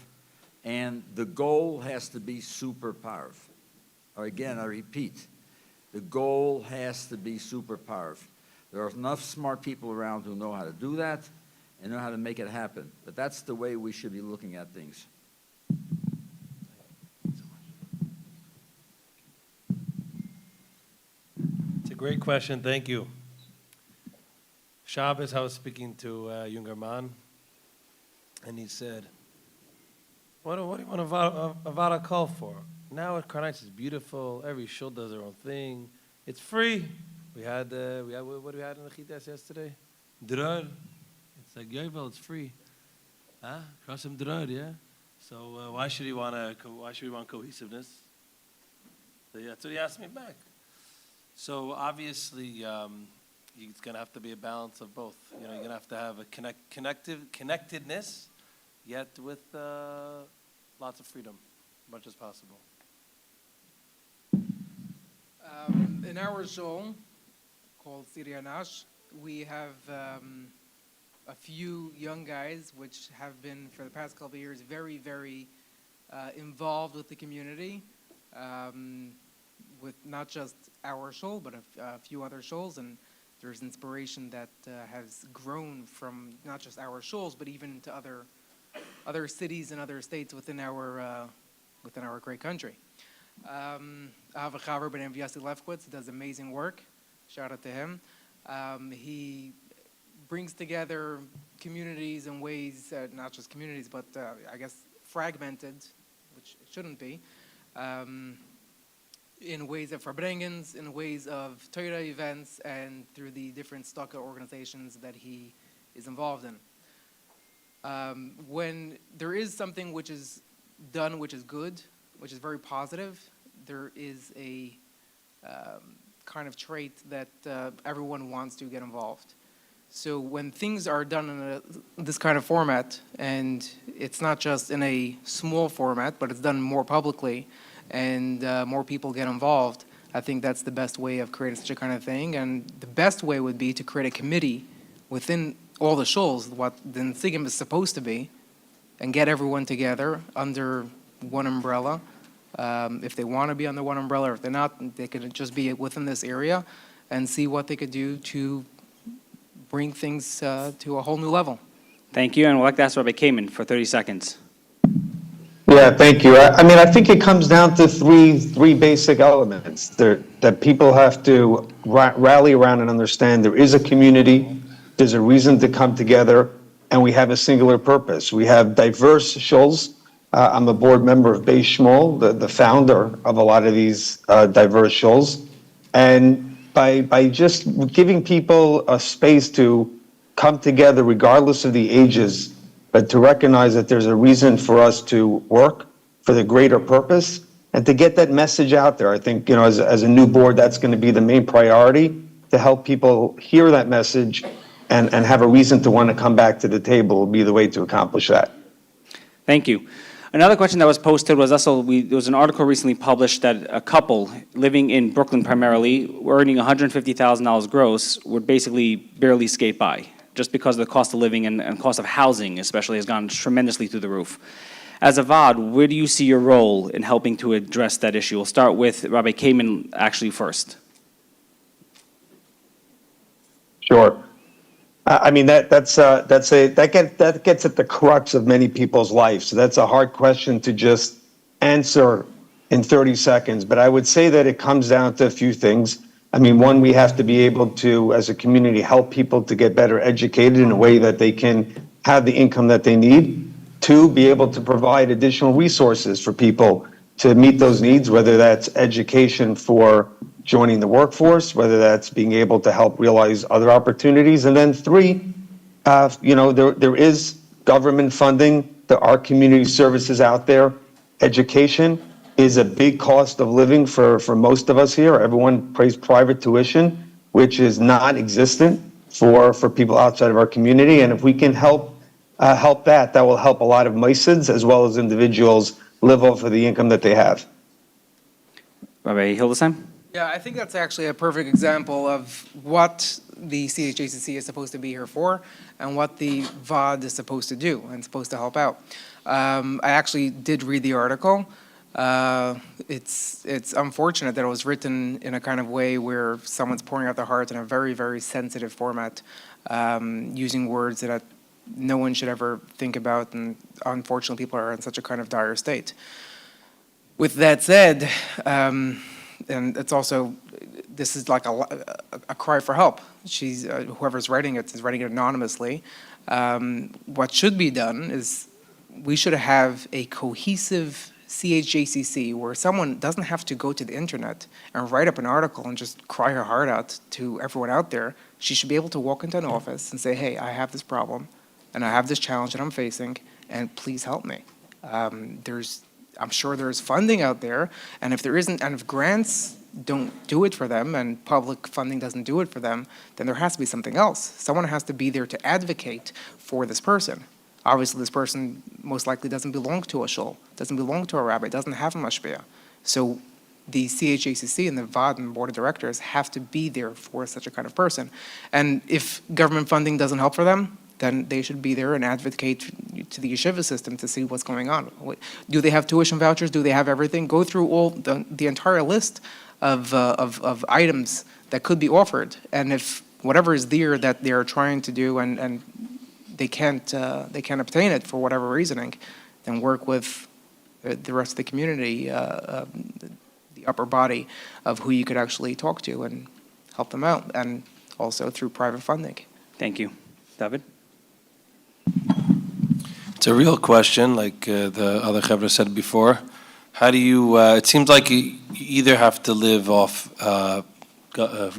and the goal has to be super powerful. Or again, I repeat, the goal has to be super powerful. There are enough smart people around who know how to do that and know how to make it happen. But that's the way we should be looking at things. It's a great question. Thank you. Shabbos, I was speaking to a younger man, and he said, what do you want a Vaad Hakohol for? Now at Karnataka is beautiful. Every shul does their own thing. It's free. We had what do we had in the Chitas yesterday? Drar. It's like Yovel. It's free. Huh? Krasam Drar, yeah. So why should we want cohesiveness? So that's what he asked me back. So obviously, it's going to have to be a balance of both. You're going to have a connectedness, yet with lots of freedom, as much as possible. In our shul, called Siri Nash, we have a few young guys which have been, for the past couple of years, very, very involved with the community, with not just our shul, but a few other shuls, and there's inspiration that has grown from not just our shuls, but even to other cities and other states within our great country. I have a chaver by the name of Yossi Lefkowitz, does amazing work. Shout out to him. He brings together communities in ways, not just communities, but I guess fragmented, which it shouldn't be, in ways of Verbringens, in ways of Torah events, and through the different Staka organizations that he is involved in. When there is something which is done, which is good, which is very positive, there is a kind of trait that everyone wants to get involved. So when things are done in this kind of format, and it's not just in a small format, but it's done more publicly, and more people get involved, I think that's the best way of creating such a kind of thing. And the best way would be to create a committee within all the shuls, what the Nsigim is supposed to be, and get everyone together under one umbrella. If they want to be under one umbrella, or if they're not, they could just be within this area and see what they could do to bring things to a whole new level. Thank you, and we'd like to ask Rabbi Kamen for 30 seconds. Yeah, thank you. I mean, I think it comes down to three basic elements that people have to rally around and understand. There is a community, there's a reason to come together, and we have a singular purpose. We have diverse shuls. I'm a board member of Beis Shmuel, the founder of a lot of these diverse shuls. And by just giving people a space to come together regardless of the ages, but to recognize that there's a reason for us to work for the greater purpose and to get that message out there. I think, as a new board, that's going to be the main priority, to help people hear that message and have a reason to want to come back to the table will be the way to accomplish that. Thank you. Another question that was posted was also, there was an article recently published that a couple living in Brooklyn primarily, earning $150,000 gross, would basically barely skate by, just because the cost of living and cost of housing especially has gone tremendously through the roof. As a Vaad, where do you see your role in helping to address that issue? We'll start with Rabbi Kamen actually first. Sure. I mean, that gets at the crux of many people's lives. So that's a hard question to just answer in 30 seconds. But I would say that it comes down to a few things. I mean, one, we have to be able to, as a community, help people to get better educated in a way that they can have the income that they need. Two, be able to provide additional resources for people to meet those needs, whether that's education for joining the workforce, whether that's being able to help realize other opportunities. And then three, there is government funding. There are community services out there. Education is a big cost of living for most of us here. Everyone pays private tuition, which is non-existent for people outside of our community. And if we can help that will help a lot of Mesids as well as individuals live off of the income that they have. Rabbi Hildesheim? Yeah, I think that's actually a perfect example of what the CHJCC is supposed to be here for and what the Vaad is supposed to do and supposed to help out. I actually did read the article. It's unfortunate that it was written in a kind of way where someone's pouring out their heart in a very, very sensitive format, using words that no one should ever think about, and unfortunately people are in such a kind of dire state. With that said, and it's also, this is like a cry for help. Whoever's writing it is writing it anonymously. What should be done is we should have a cohesive CHJCC where someone doesn't have to go to the internet and write up an article and just cry her heart out to everyone out there. She should be able to walk into an office and say, hey, I have this problem and I have this challenge that I'm facing, and please help me. I'm sure there's funding out there, and if there isn't, and if grants don't do it for them and public funding doesn't do it for them, then there has to be something else. Someone has to be there to advocate for this person. Obviously, this person most likely doesn't belong to a shul, doesn't belong to a rabbi, doesn't have a mashpia. So the CHJCC and the Vaad and board of directors have to be there for such a kind of person. And if government funding doesn't help for them, then they should be there and advocate to the yeshiva system to see what's going on. Do they have tuition vouchers? Do they have everything? Go through all the entire list of items that could be offered. And if whatever is there that they're trying to do and they can't obtain it for whatever reasoning, then work with the rest of the community, the upper body of who you could actually talk to and help them out, and also through private funding. Thank you. David? It's a real question, like the other Chevra said before. How do you, it seems like you either have to live off of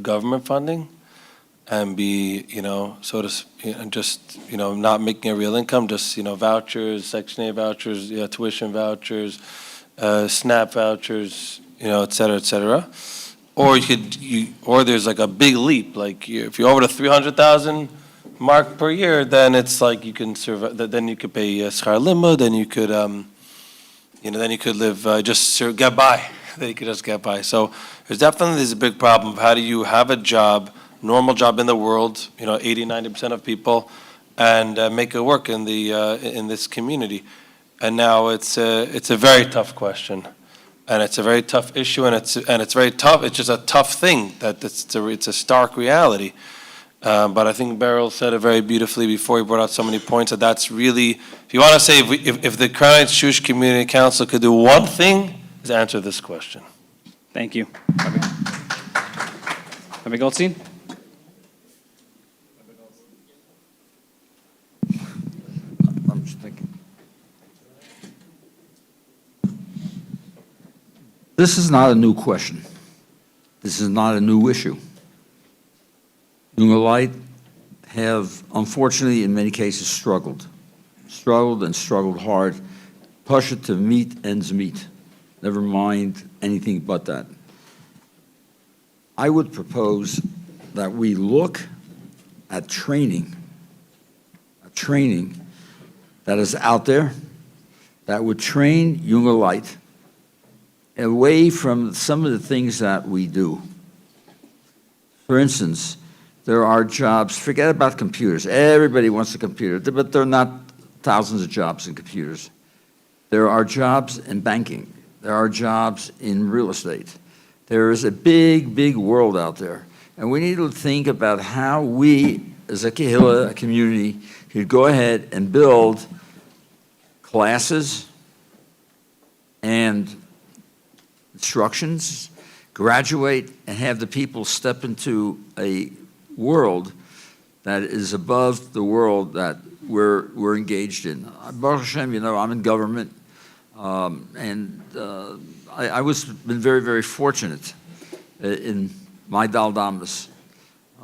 government funding and be, not making a real income, just, vouchers, Section 8 vouchers, tuition vouchers, SNAP vouchers, et cetera. Or or there's like a big leap, like if you're over the 300,000 mark per year, then it's like you can survive. Then you could pay schar limud, then you could, then you could live get by. Then you could just get by. So there's a big problem of how do you have a job, normal job in the world, 80-90% of people, and make it work in in this community. And now it's a very tough question, and it's a very tough issue, and it's very tough. It's just a tough thing that it's a stark reality. But I think Beryl said it very beautifully before he brought out so many points that's really, if you want to say, if the Crown Jewish Community Council could do one thing, is answer this question. Thank you. Rabbi Goldstein? I'm just thinking. This is not a new question. This is not a new issue. Young Light have, unfortunately, in many cases, struggled hard, push it to meet ends meet, never mind anything but that. I would propose that we look at training that is out there that would train younger light away from some of the things that we do. For instance, there are jobs, forget about computers. Everybody wants a computer, but there are not thousands of jobs in computers. There are jobs in banking. There are jobs in real estate. There is a big, big world out there. And we need to think about how we, as a Kehillah, a community, could go ahead and build classes and instructions, graduate, and have the people step into a world that is above the world that we're engaged in. Baruch Hashem, you know, I'm in government, and I was been very, very fortunate in my daldamas.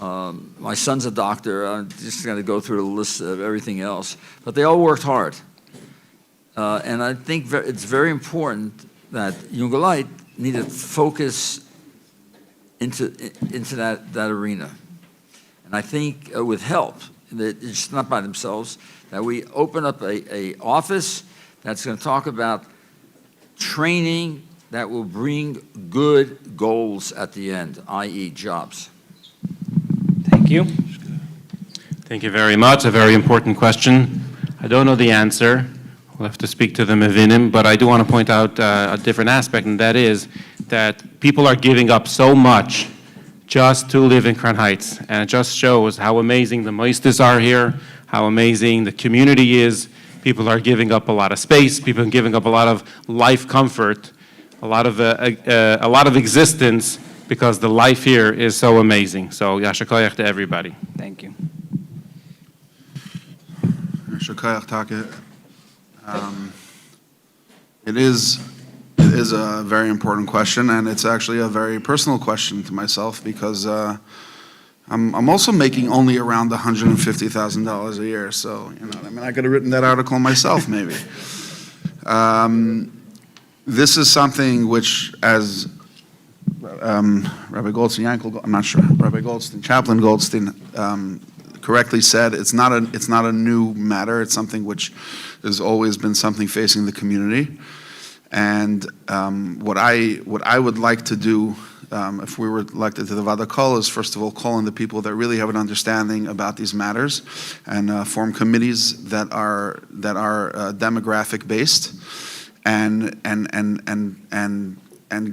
My son's a doctor. I'm just going to go through the list of everything else. But they all worked hard. And I think it's very important that younger light need to focus into that arena. And I think with help, that it's not by themselves, that we open up a office that's going to talk about training that will bring good goals at the end, i.e. jobs. Thank you. Thank you very much. A very important question. I don't know the answer. We'll have to speak to the Mevinim, but I do want to point out a different aspect, and that is that people are giving up so much just to live in Crown Heights, and it just shows how amazing the moistes are here, how amazing the community is. People are giving up a lot of space. People are giving up a lot of life comfort, a lot of existence, because the life here is so amazing. So Yasher Koyach to everybody. Thank you. Shukayach Take. It is a very important question, and it's actually a very personal question to myself, because I'm also making only around $150,000 a year. So, you know, I mean, I could have written that article myself, maybe. This is something which, as Rabbi Goldstein, I'm not sure, Rabbi Goldstein, Chaplain Goldstein, correctly said, it's not a new matter. It's something which has always been something facing the community. And what I would like to do, if we were elected to the Vaad Hakohol, is first of all call in the people that really have an understanding about these matters, and form committees that are demographic based, and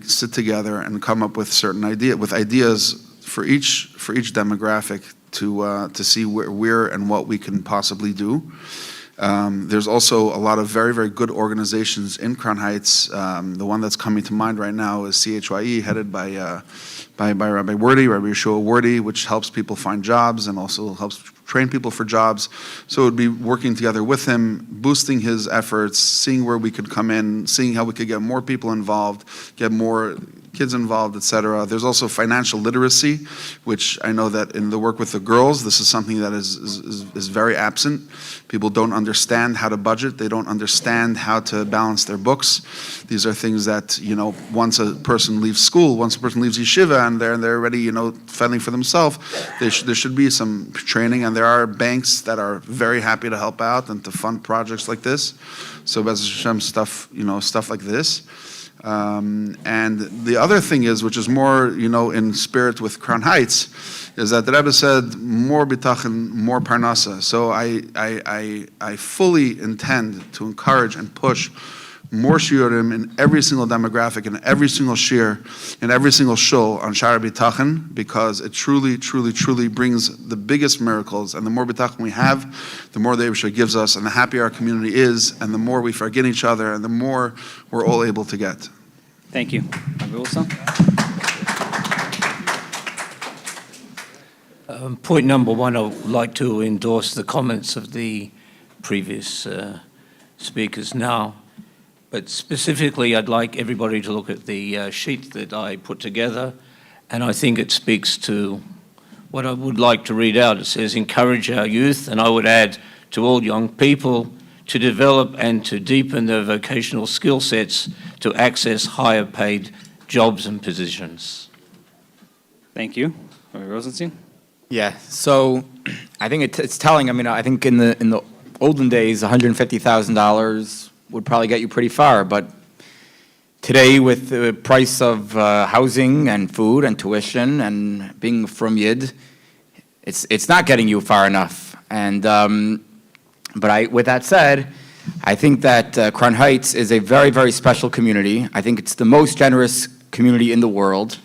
sit together and come up with certain ideas for each demographic to see where and what we can possibly do. There's also a lot of very, very good organizations in Crown Heights. The one that's coming to mind right now is CHYE, headed by Rabbi Wordy, Rabbi Yeshua Wordy, which helps people find jobs and also helps train people for jobs. So it would be working together with him, boosting his efforts, seeing where we could come in, seeing how we could get more people involved, get more kids involved, etc. There's also financial literacy, which I know that in the work with the girls, this is something that is very absent. People don't understand how to budget. They don't understand how to balance their books. These are things that, you know, once a person leaves school, once a person leaves yeshiva, and they're already, you know, fending for themselves, there should be some training, and there are banks that are very happy to help out and to fund projects like this. So Bez Hashem stuff like this. And the other thing is, which is more, you know, in spirit with Crown Heights, is that the Rebbe said, more bitachon, more parnasa. So I fully intend to encourage and push more shiurim in every single demographic, in every single shir, in every single shul on Shara Bitachon, because it truly, truly, truly brings the biggest miracles. And the more bitachon we have, the more the Eibusha gives us, and the happier our community is, and the more we forgive each other, and the more we're all able to get. Thank you. Rabbi Wilson? Point number one, I would like to endorse the comments of the previous speakers now. But specifically, I'd like everybody to look at the sheet that I put together, and I think it speaks to what I would like to read out. It says, encourage our youth, and I would add to all young people to develop and to deepen their vocational skill sets to access higher paid jobs and positions. Thank you. Rabbi Rosenstein? Yeah, so I think it's telling. I mean, I think in the olden days, $150,000 would probably get you pretty far. But today, with the price of housing and food and tuition and being from Yid, it's not getting you far enough. And with that said, I think that Crown Heights is a very, very special community. I think it's the most generous community in the world.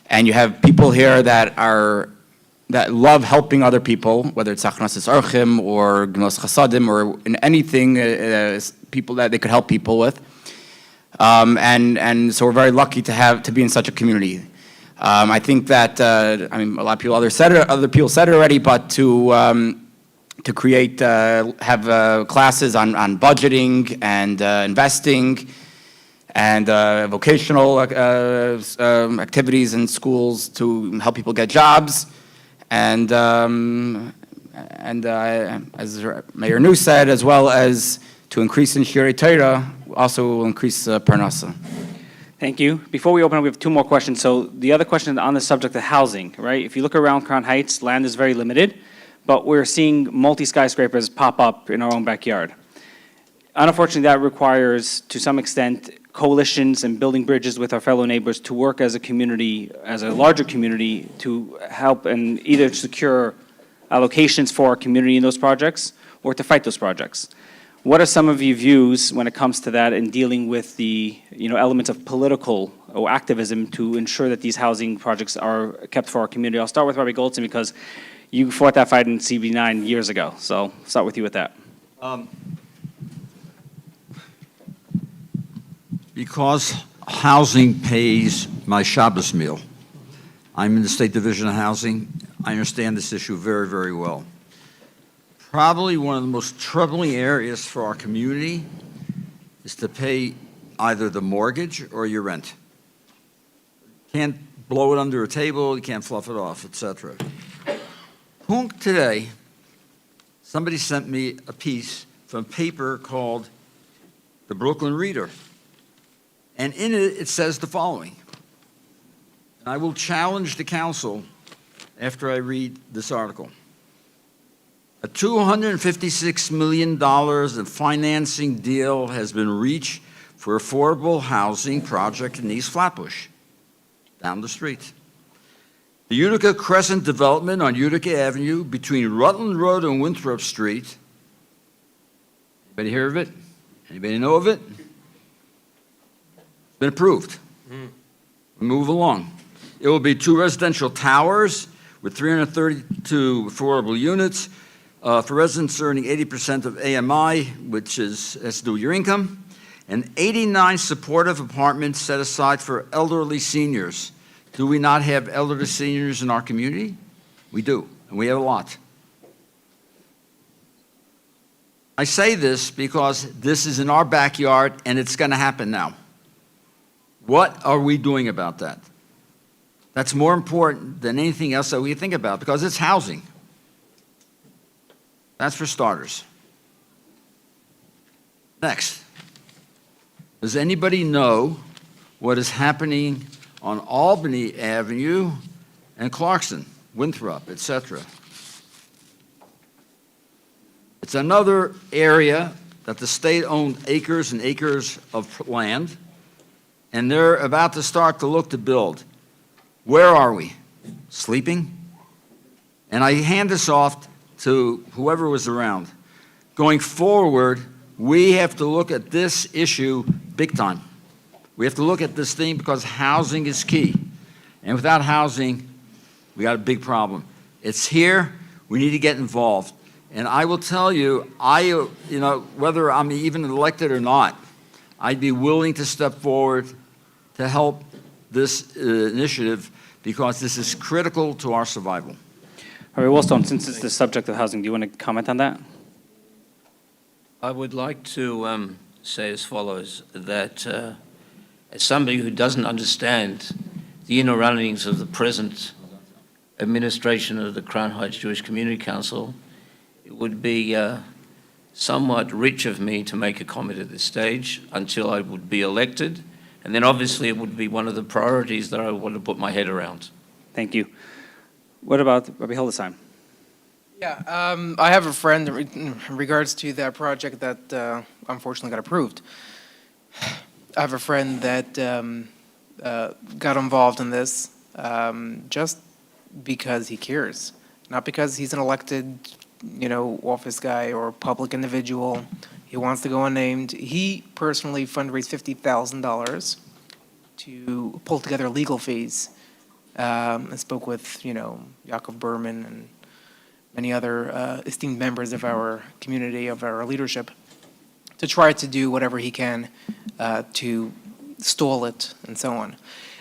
And you have people here that love helping other people, whether it's Achnasis Orchim or Gnos Chasadim or in anything, people that they could help people with. And so we're very lucky to be in such a community. I think that, I mean, a lot of people, other people said it already, but to create, have classes on budgeting and investing and vocational activities in schools to help people get jobs. And as Mayor New said, as well as to increase in Shirei Torah, also will increase Parnasa. Thank you. Before we open up, we have two more questions. So the other question on the subject of housing, right? If you look around Crown Heights, land is very limited, but we're seeing multi-skyscrapers pop up in our own backyard. Unfortunately, that requires, to some extent, coalitions and building bridges with our fellow neighbors to work as a community, as a larger community, to help and either secure allocations for our community in those projects or to fight those projects. What are some of your views when it comes to that in dealing with the elements of political or activism to ensure that these housing projects are kept for our community? I'll start with Rabbi Goldstein because you fought that fight in CB9 years ago. So I'll start with you with that. Because housing pays my Shabbos meal. I'm in the State Division of Housing. I understand this issue very, very well. Probably one of the most troubling areas for our community is to pay either the mortgage or your rent. Can't blow it under a table, you can't fluff it off, etc. Punk today, somebody sent me a piece from a paper called The Brooklyn Reader. And in it, it says the following. And I will challenge the council after I read this article. A $256 million of financing deal has been reached for affordable housing project in East Flatbush, down the street. The Utica Crescent development on Utica Avenue between Rutland Road and Winthrop Street. Anybody hear of it? Anybody know of it? It's been approved. We move along. It will be 2 residential towers with 332 affordable units for residents earning 80% of AMI, which has to do with your income, and 89 supportive apartments set aside for elderly seniors. Do we not have elderly seniors in our community? We do, and we have a lot. I say this because this is in our backyard, and it's going to happen now. What are we doing about that? That's more important than anything else that we think about, because it's housing. That's for starters. Next, does anybody know what is happening on Albany Avenue and Clarkson, Winthrop, etc.? It's another area that the state owned acres and acres of land, and they're about to start to look to build. Where are we? Sleeping? And I hand this off to whoever was around. Going forward, we have to look at this issue big time. We have to look at this thing because housing is key. And without housing, we got a big problem. It's here, we need to get involved. And I will tell you, whether I'm even elected or not, I'd be willing to step forward to help this initiative because this is critical to our survival. Rabbi Wollstone, since it's the subject of housing, do you want to comment on that? I would like to say as follows, that as somebody who doesn't understand the inner runnings of the present administration of the Crown Heights Jewish Community Council, it would be somewhat rich of me to make a comment at this stage until I would be elected, and then obviously it would be one of the priorities that I want to put my head around. Thank you. What about Rabbi Hildesheim? Yeah, I have a friend in regards to that project that unfortunately got approved. I have a friend that got involved in this just because he cares, not because he's an elected, office guy or public individual. He wants to go unnamed. He personally fundraised $50,000 to pull together legal fees. I spoke with, Yaakov Berman and many other esteemed members of our community, of our leadership, to try to do whatever he can to stall it and so on.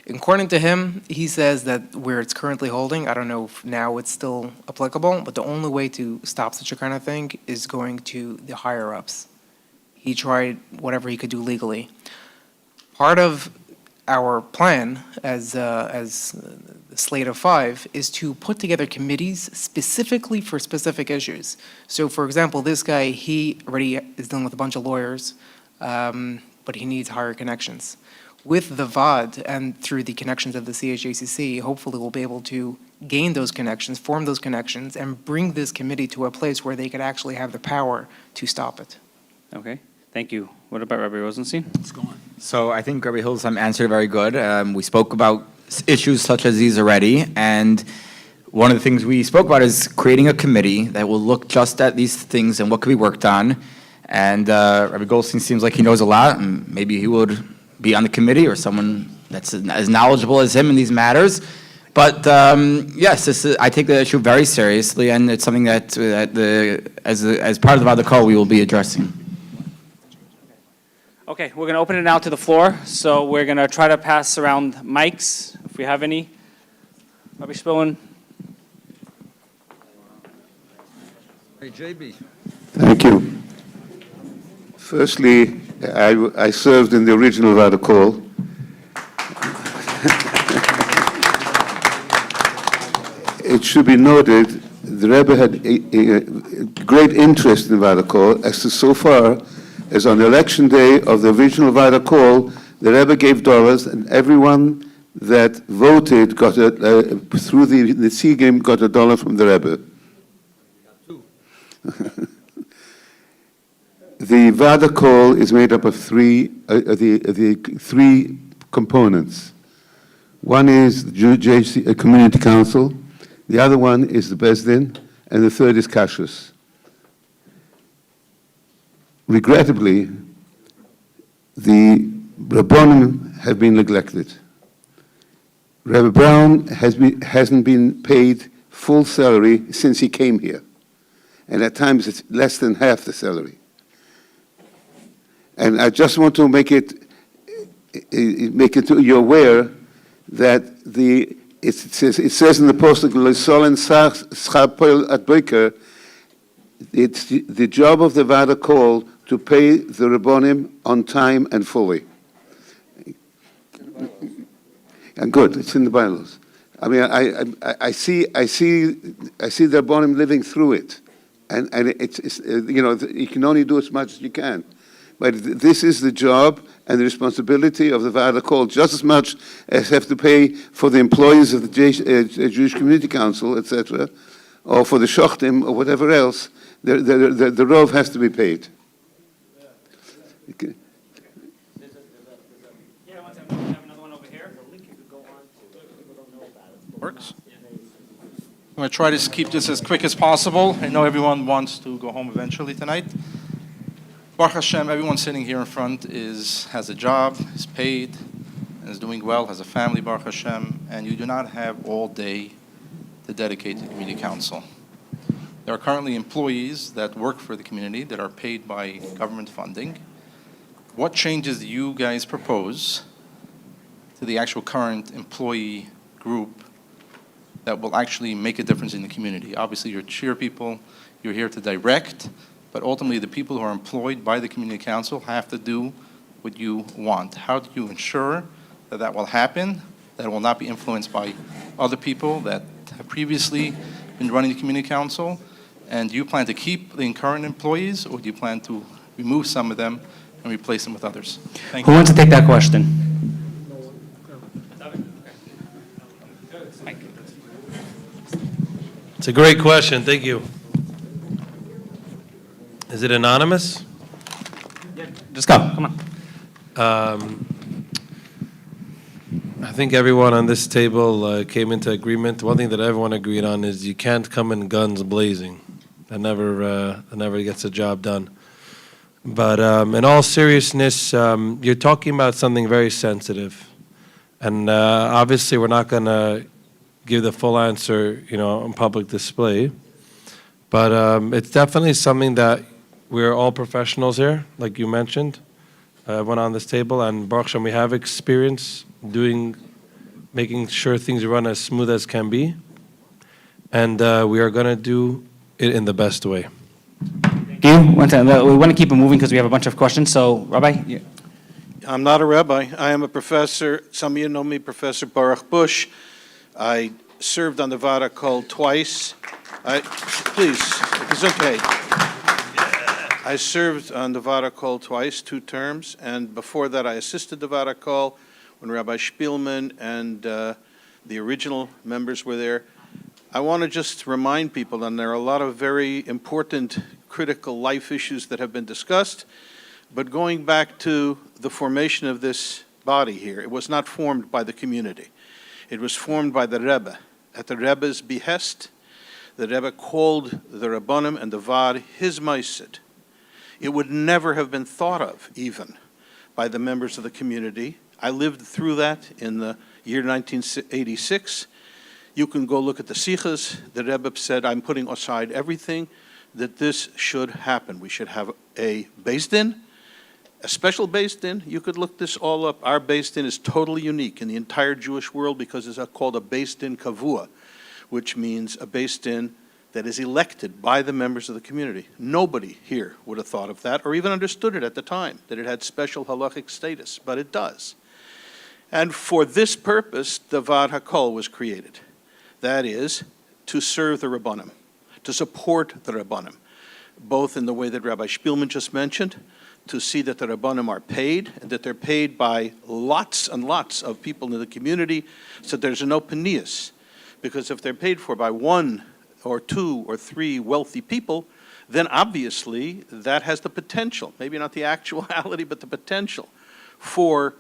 According to him, he says that where it's currently holding, I don't know if now it's still applicable, but the only way to stop such a kind of thing is going to the higher-ups. He tried whatever he could do legally. Part of our plan as the slate of 5 is to put together committees specifically for specific issues. So, for example, this guy, he already is dealing with a bunch of lawyers, but he needs higher connections. With the Vaad and through the connections of the CHJCC, hopefully we'll be able to gain those connections, form those connections, and bring this committee to a place where they could actually have the power to stop it. Okay, thank you. What about Rabbi Rosenstein? So I think Rabbi Hillesum answered very good. We spoke about issues such as these already, and one of the things we spoke about is creating a committee that will look just at these things and what could be worked on. And Rabbi Goldstein seems like he knows a lot, and maybe he would be on the committee or someone that's as knowledgeable as him in these matters. But yes, I take the issue very seriously, and it's something that as part of the Vaad we will be addressing. Okay, we're going to open it now to the floor. So we're going to try to pass around mics, if we have any. Rabbi Spillman. Hey, JB. Thank you. Firstly, I served in the original Hakohol. It should be noted, the Rebbe had a great interest in Hakohol, as to so far as on election day of the original Hakohol, the Rebbe gave dollars, and everyone that voted got through the Sigim got $1 from the Rebbe. The Hakohol is made up of three components. One is the CHJCC Community Council, the other one is the Bezdin, and the third is Kashrus. Regrettably, the Rabbonim have been neglected. Rabbi Brown hasn't been paid full salary since he came here, and at times it's less than half the salary. And I just want to make it you aware that it says in the posting, it's the job of the Hakohol to pay the Rabbonim on time and fully. And good, it's in the bylaws. I mean, I see the Rabbonim living through it, and it's you can only do as much as you can. But this is the job and the responsibility of the Hakohol, just as much as have to pay for the employees of the Jewish Community Council, etc., or for the Shochtim or whatever else. The Rov has to be paid. Okay. Yeah, one second. We have another one over here. Works. I'm going to try to keep this as quick as possible. I know everyone wants to go home eventually tonight. Baruch Hashem, everyone sitting here in front has a job, is paid, and is doing well, has a family, Baruch Hashem, and you do not have all day to dedicate to the community council. There are currently employees that work for the community that are paid by government funding. What changes do you guys propose to the actual current employee group that will actually make a difference in the community? Obviously, you're cheer people, you're here to direct, but ultimately the people who are employed by the community council have to do what you want. How do you ensure that that will happen, that it will not be influenced by other people that have previously been running the community council? And do you plan to keep the current employees, or do you plan to remove some of them and replace them with others? Thank Who you. wants to take that question? It's a great question. Thank you. Is it anonymous? Just go, come Um, I think everyone on this table came into agreement. One thing that everyone agreed on is you can't come in guns blazing. That never gets the job done. But in all seriousness, you're talking about something very sensitive. And obviously we're not going to give the full answer, on public display. But it's definitely something that we're all professionals here, like you mentioned, everyone on this table. And Baruch Hashem, we have experience making sure things run as smooth as can be. And we are going to do it in the best way. Thank you. We want to keep it moving because we have a bunch of questions. So, Rabbi? Yeah. I'm not a rabbi. I am a professor. Some of you know me, Professor Baruch Bush. I served on the Vaad Hakohol twice. Please, it's okay. I served on the Vaad Hakohol twice, 2 terms, and before that I assisted the Vaad Hakohol when Rabbi Spielman and the original members were there. I want to just remind people, and there are a lot of very important, critical life issues that have been discussed, but going back to the formation of this body here, it was not formed by the community. It was formed by the Rebbe. At the Rebbe's behest, the Rebbe called the Rabbanim and the Vaad his Meisid. It would never have been thought of, even, by the members of the community. I lived through that in the year 1986. You can go look at the Sichas. The Rebbe said, I'm putting aside everything, that this should happen. We should have a Beis Din, a special Beis Din. You could look this all up. Our Beis Din is totally unique in the entire Jewish world because it's called a Beis Din Kavua, which means a Beis Din that is elected by the members of the community. Nobody here would have thought of that or even understood it at the time, that it had special halachic status, but it does. And for this purpose, the Vaad Hakohol was created. That is, to serve the Rabbanim, to support the Rabbanim, both in the way that Rabbi Spielman just mentioned, to see that the Rabbanim are paid, and that they're paid by lots and lots of people in the community, so there's no penius. Because if they're paid for by 1 or 2 or 3 wealthy people, then obviously that has the potential, maybe not the actuality, but the potential for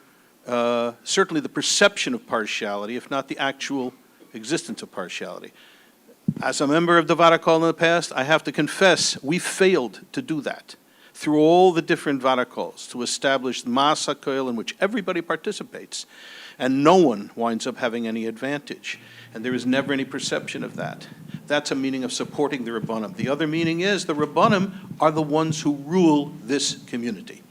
certainly the perception of partiality, if not the actual existence of partiality. As a member of the Vaad Hakohol in the past, I have to confess, we failed to do that through all the different Vaad Hakohols to establish the Mas HaKoil in which everybody participates, and no one winds up having any advantage. And there is never any perception of that. That's a meaning of supporting the Rabbanim. The other meaning is the Rabbanim are the ones who rule this community.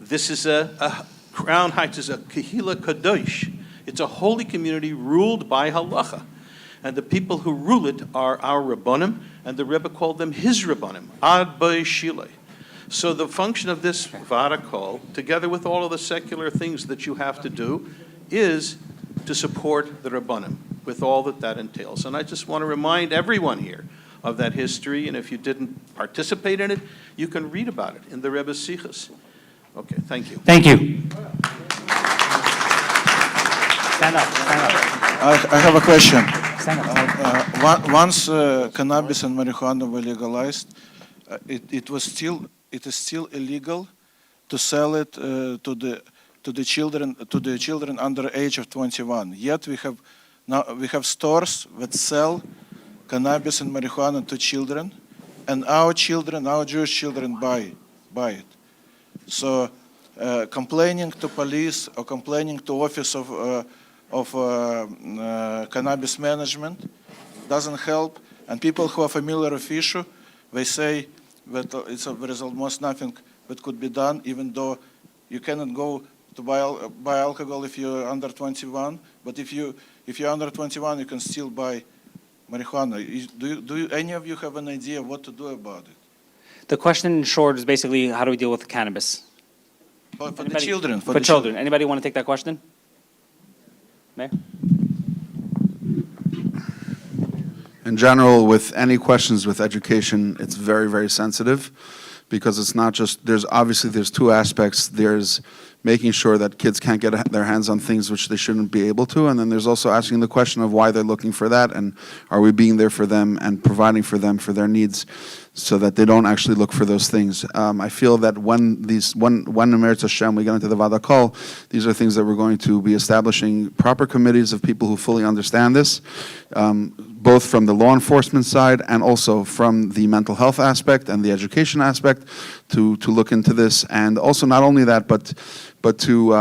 This is a Crown Heights is a Kehila Kadosh. It's a holy community ruled by halacha. And the people who rule it are our Rabbanim, and the Rebbe called them his Rabbanim, Ad Bei Shilei. So the function of this Vaad Hakohol, together with all of the secular things that you have to do, is to support the Rabbanim with all that that entails. And I just want to remind everyone here of that history, and if you didn't participate in it, you can read about it in the Rebbe's Sichas. Okay, thank you. Thank you. Stand up, stand up. I have a question. Stand up. Once cannabis and marijuana were legalized, it is still illegal to sell it to the children under age of 21. Yet we have stores that sell cannabis and marijuana to children, and our Jewish children buy it. So complaining to police or complaining to office of cannabis management doesn't help, and people who are familiar with issue, they say that there is almost nothing that could be done, even though you cannot go to buy alcohol if you're under 21, but if you're under 21, you can still buy marijuana. Do any of you have an idea what to do about it? The question in short is basically, how do we deal with cannabis? For the children. For children. Anybody want to take that question? Mayor? In general, with any questions with education, it's very, very sensitive because it's not just, there's 2 aspects. There's making sure that kids can't get their hands on things which they shouldn't be able to, and then there's also asking the question of why they're looking for that, and are we being there for them and providing for them for their needs. so that they don't actually look for those things. I feel that when Emeretz Hashem, we get into the Vaad Hakol, these are things that we're going to be establishing proper committees of people who fully understand this, both from the law enforcement side and also from the mental health aspect and the education aspect, to look into this, and also not only that, but to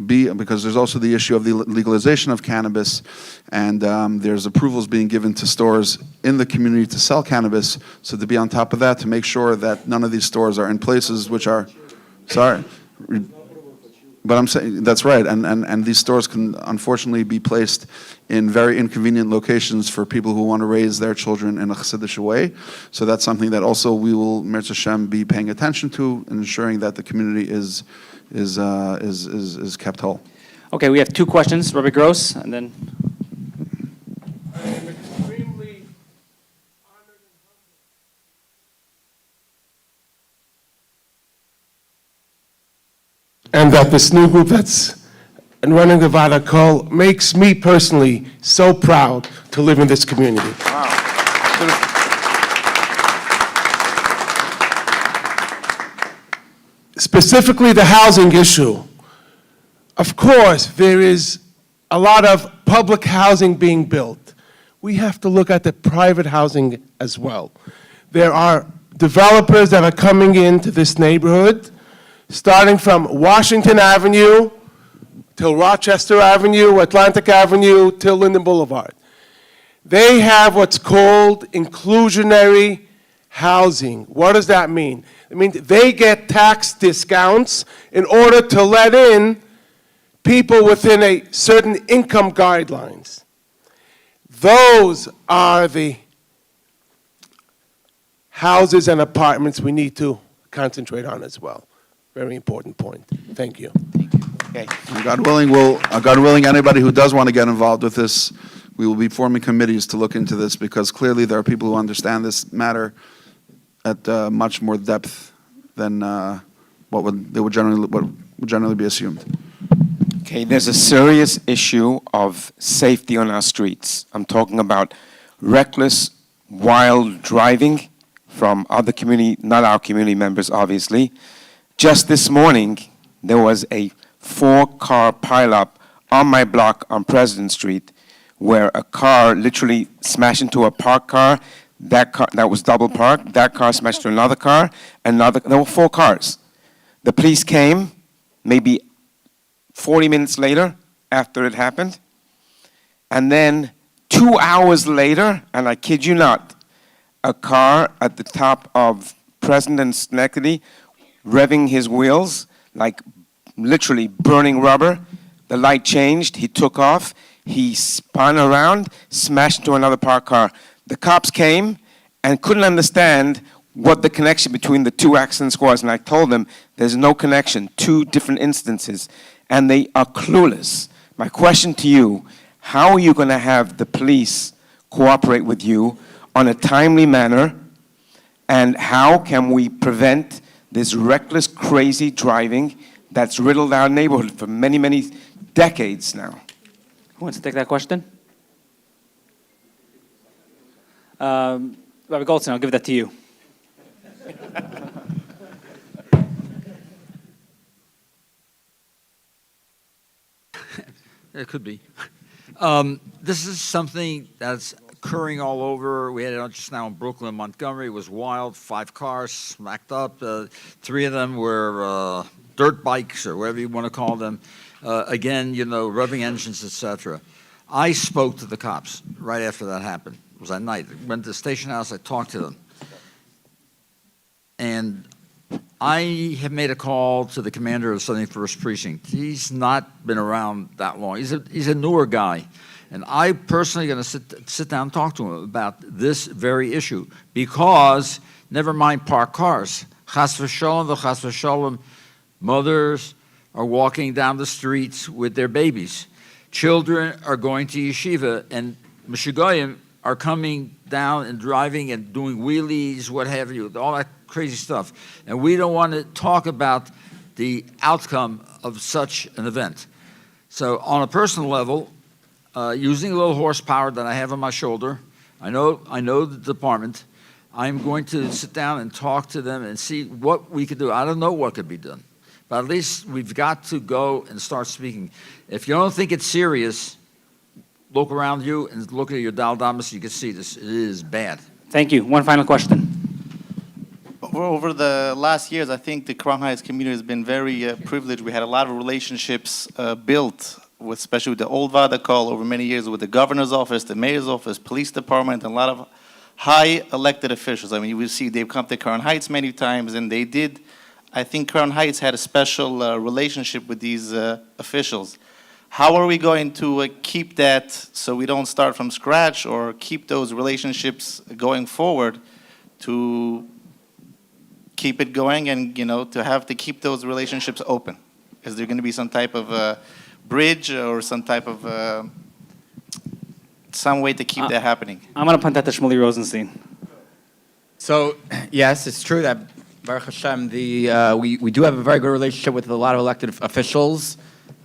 be, because there's also the issue of the legalization of cannabis, and there's approvals being given to stores in the community to sell cannabis, so to be on top of that, to make sure that none of these stores are in places which are, sorry, but I'm saying, that's right, and these stores can unfortunately be placed in very inconvenient locations for people who want to raise their children in a Chassidish way. So that's something that also we will, Mirz Hashem, be paying attention to, and ensuring that the community is kept whole. Okay, we have two questions, Rabbi Gross, and then. And that this new group that's running the Vaad Hakol makes me personally so proud to live in this community. Wow. Specifically the housing issue. Of course, there is a lot of public housing being built. We have to look at the private housing as well. There are developers that are coming into this neighborhood, starting from Washington Avenue till Rochester Avenue, Atlantic Avenue, till Linden Boulevard. They have what's called inclusionary housing. What does that mean? It means they get tax discounts in order to let in people within a certain income guidelines. Those are the houses and apartments we need to concentrate on as well. Very important point. Thank you. Okay. And God willing, anybody who does want to get involved with this, we will be forming committees to look into this, because clearly there are people who understand this matter at much more depth than what would generally be assumed. Okay, there's a serious issue of safety on our streets. I'm talking about reckless, wild driving from other community, not our community members, obviously. Just this morning, there was a 4-car pileup on my block on President Street, where a car literally smashed into a parked car. That car, that was double parked, that car smashed into another car, there were 4 cars. The police came maybe 40 minutes later after it happened, and then 2 hours later, and I kid you not, a car at the top of President Schenectady revving his wheels, like literally burning rubber. The light changed, he took off, he spun around, smashed into another parked car. The cops came and couldn't understand what the connection between the 2 accidents was, and I told them there's no connection, 2 different instances, and they are clueless. My question to you, how are you going to have the police cooperate with you on a timely manner, and how can we prevent this reckless, crazy driving that's riddled our neighborhood for many, many decades now? Who wants to take that question? Rabbi Goldstein, I'll give that to you. It could be. This is something that's occurring all over. We had it just now in Brooklyn, Montgomery. It was wild. 5 cars smacked up. 3 of them were dirt bikes, or whatever you want to call them. Again, you know, revving engines, etc. I spoke to the cops right after that happened. It was at night. I went to the station house. I talked to them. And I have made a call to the commander of the 71st Precinct. He's not been around that long. He's a newer guy. And I personally going to sit down and talk to him about this very issue, because never mind parked cars. Chas v'sholom, mothers are walking down the streets with their babies. Children are going to yeshiva, and Meshugoyim are coming down and driving and doing wheelies, what have you, all that crazy stuff. And we don't want to talk about the outcome of such an event. So on a personal level, using a little horsepower that I have on my shoulder, I know the department. I'm going to sit down and talk to them and see what we could do. I don't know what could be done, but at least we've got to go and start speaking. If you don't think it's serious, look around you and look at your Daldamas. You can see this. It is bad. Thank you. One final question. Over the last years, I think the Crown Heights community has been very privileged. We had a lot of relationships built, especially with the old Vaad Hakohol over many years, with the governor's office, the mayor's office, police department, and a lot of high elected officials. I mean, we see they've come to Crown Heights many times, and they did. I think Crown Heights had a special relationship with these officials. How are we going to keep that so we don't start from scratch, or keep those relationships going forward to keep it going and, to keep those relationships open? Is there going to be some type of bridge or some type of some way to keep that happening? I'm going to punt that to Shmuley Rosenstein. So, yes, it's true that, Baruch Hashem, we do have a very good relationship with a lot of elected officials,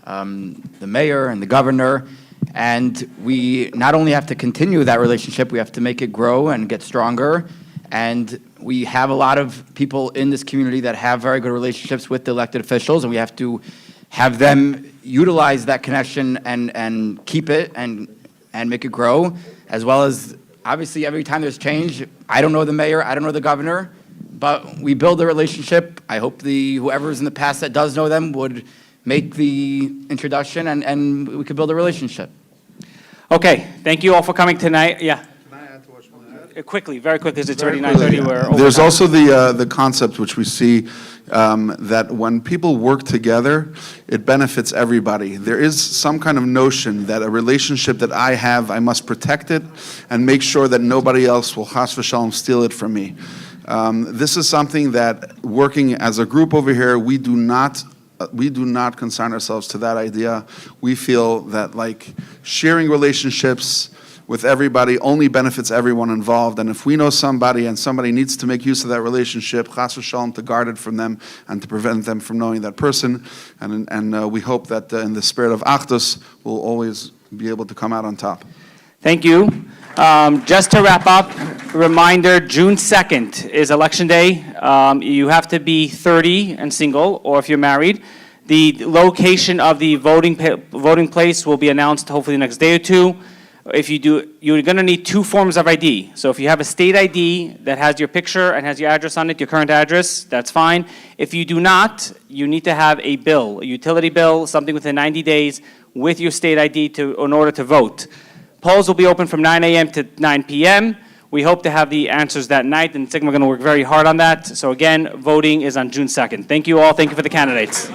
the mayor and the governor, and we not only have to continue that relationship, we have to make it grow and get stronger, and we have a lot of people in this community that have very good relationships with the elected officials, and we have to have them utilize that connection and keep it and make it grow, as well as, obviously, every time there's change, I don't know the mayor, I don't know the governor, but we build a relationship. I hope whoever's in the past that does know them would make the introduction, and we could build a relationship. Okay, thank you all for coming tonight. Yeah. Quickly, very quickly, because it's already 9:30. We're over There's time. also the concept which we see that when people work together, it benefits everybody. There is some kind of notion that a relationship that I have, I must protect it and make sure that nobody else will chas v'shalom steal it from me. This is something that, working as a group over here, we do not consign ourselves to that idea. We feel that sharing relationships with everybody only benefits everyone involved, and if we know somebody and somebody needs to make use of that relationship, chas v'shalom, to guard it from them and to prevent them from knowing that person, and we hope that in the spirit of Achdus, we'll always be able to come out on top. Thank you. Just to wrap up, reminder, June 2nd is Election Day. You have to be 30 and single, or if you're married. The location of the voting place will be announced hopefully the next day or two. If you do, you're going to need 2 forms of ID. So if you have a state ID that has your picture and has your address on it, your current address, that's fine. If you do not, you need to have a bill, a utility bill, something within 90 days with your state ID in order to vote. Polls will be open from 9 a.m. to 9 p.m. We hope to have the answers that night, and Sigma are going to work very hard on that. So again, voting is on June 2nd. Thank you all. Thank you for the candidates.